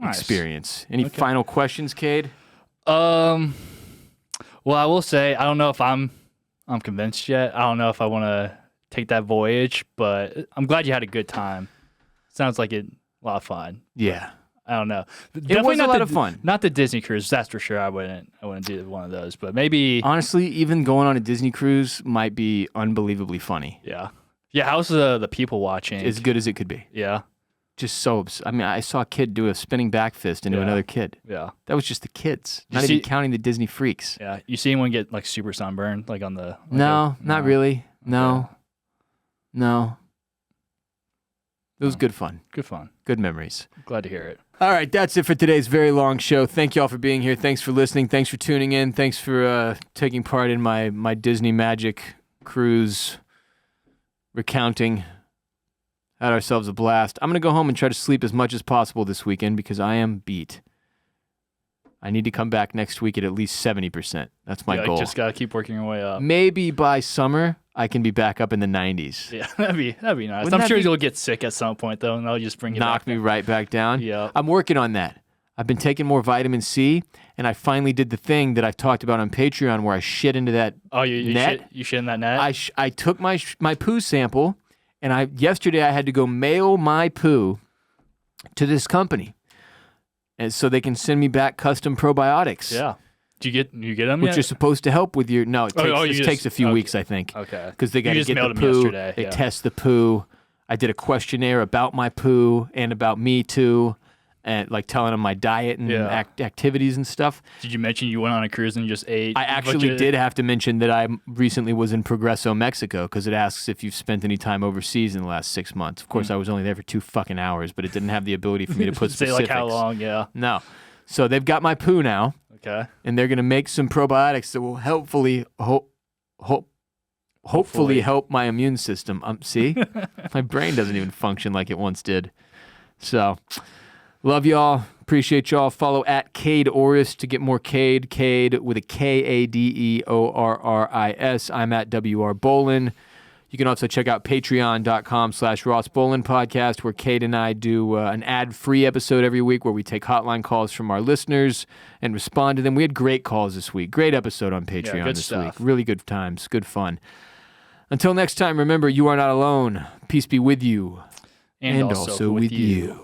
Speaker 1: experience. Any final questions, Kade?
Speaker 2: Well, I will say I don't know if I'm convinced yet. I don't know if I want to take that voyage, but I'm glad you had a good time. Sounds like a lot of fun.
Speaker 1: Yeah.
Speaker 2: I don't know.
Speaker 1: It was a lot of fun.
Speaker 2: Not the Disney cruise, that's for sure. I wouldn't do one of those, but maybe.
Speaker 1: Honestly, even going on a Disney cruise might be unbelievably funny.
Speaker 2: Yeah. Yeah. How's the people watching?
Speaker 1: As good as it could be.
Speaker 2: Yeah.
Speaker 1: Just so. I mean, I saw a kid do a spinning back fist into another kid.
Speaker 2: Yeah.
Speaker 1: That was just the kids. Not even counting the Disney freaks.
Speaker 2: Yeah. You see anyone get like super sunburned, like on the? Like
Speaker 1: no, not really. No.
Speaker 2: Okay.
Speaker 1: No. It was good fun.
Speaker 2: Good fun.
Speaker 1: Good memories.
Speaker 2: Glad to hear it.
Speaker 1: All right, that's it for today's very long show. Thank you all for being here. Thanks for listening. Thanks for tuning in. Thanks for taking part in my Disney Magic cruise recounting. Had ourselves a blast. I'm going to go home and try to sleep as much as possible this weekend because I am beat. I need to come back next week at least 70%. That's my goal.
Speaker 2: Just got to keep working your way up.
Speaker 1: Maybe by summer, I can be back up in the 90s.
Speaker 2: Yeah, that'd be nice.
Speaker 1: Wouldn't
Speaker 2: I'm
Speaker 1: that
Speaker 2: sure
Speaker 1: be-
Speaker 2: you'll get sick at some point, though, and they'll just bring you
Speaker 1: Knock
Speaker 2: back.
Speaker 1: me right back down.
Speaker 2: Yeah.
Speaker 1: I'm working on that. I've been taking more vitamin C, and I finally did the thing that I've talked about on Patreon where I shit into that net.
Speaker 2: You shit in that net?
Speaker 1: I took my poo sample, and yesterday I had to go mail my poo to this company, and so they can send me back custom probiotics.
Speaker 2: Yeah. Do you get them
Speaker 1: which
Speaker 2: yet?
Speaker 1: are supposed to help with your it takes a few weeks, I think.
Speaker 2: Okay.
Speaker 1: Because they got to
Speaker 2: You just
Speaker 1: get the
Speaker 2: mailed them
Speaker 1: poo.
Speaker 2: yesterday,
Speaker 1: They
Speaker 2: yeah.
Speaker 1: test the poo. I did a questionnaire about my poo and about me too, and like telling them my diet and activities and stuff.
Speaker 2: Did you mention you went on a cruise and you just ate?
Speaker 1: I actually did have to mention that I recently was in Progresso, Mexico, because it asks if you've spent any time overseas in the last 6 months. Of course, I was only there for 2 fucking hours, but it didn't have the ability for me to put
Speaker 2: Say
Speaker 1: specifics.
Speaker 2: like how long? Yeah.
Speaker 1: No. So they've got my poo now.
Speaker 2: Okay.
Speaker 1: And they're going to make some probiotics that will hopefully help my immune system. See? My brain doesn't even function like it once did. So, love y'all. Appreciate y'all. Follow at Kade Orris to get more Kade. Kade with a Kadeorris. I'm at WR Bolen. You can also check out patreon.com/Ross Bolen podcast, where Kade and I do an ad-free episode every week where we take hotline calls from our listeners and respond to them. We had great calls this week. Great episode on Patreon
Speaker 2: good
Speaker 1: this
Speaker 2: stuff.
Speaker 1: week. Really good times. Good fun. Until next time, remember, you are not alone. Peace be with you.
Speaker 2: And also with you.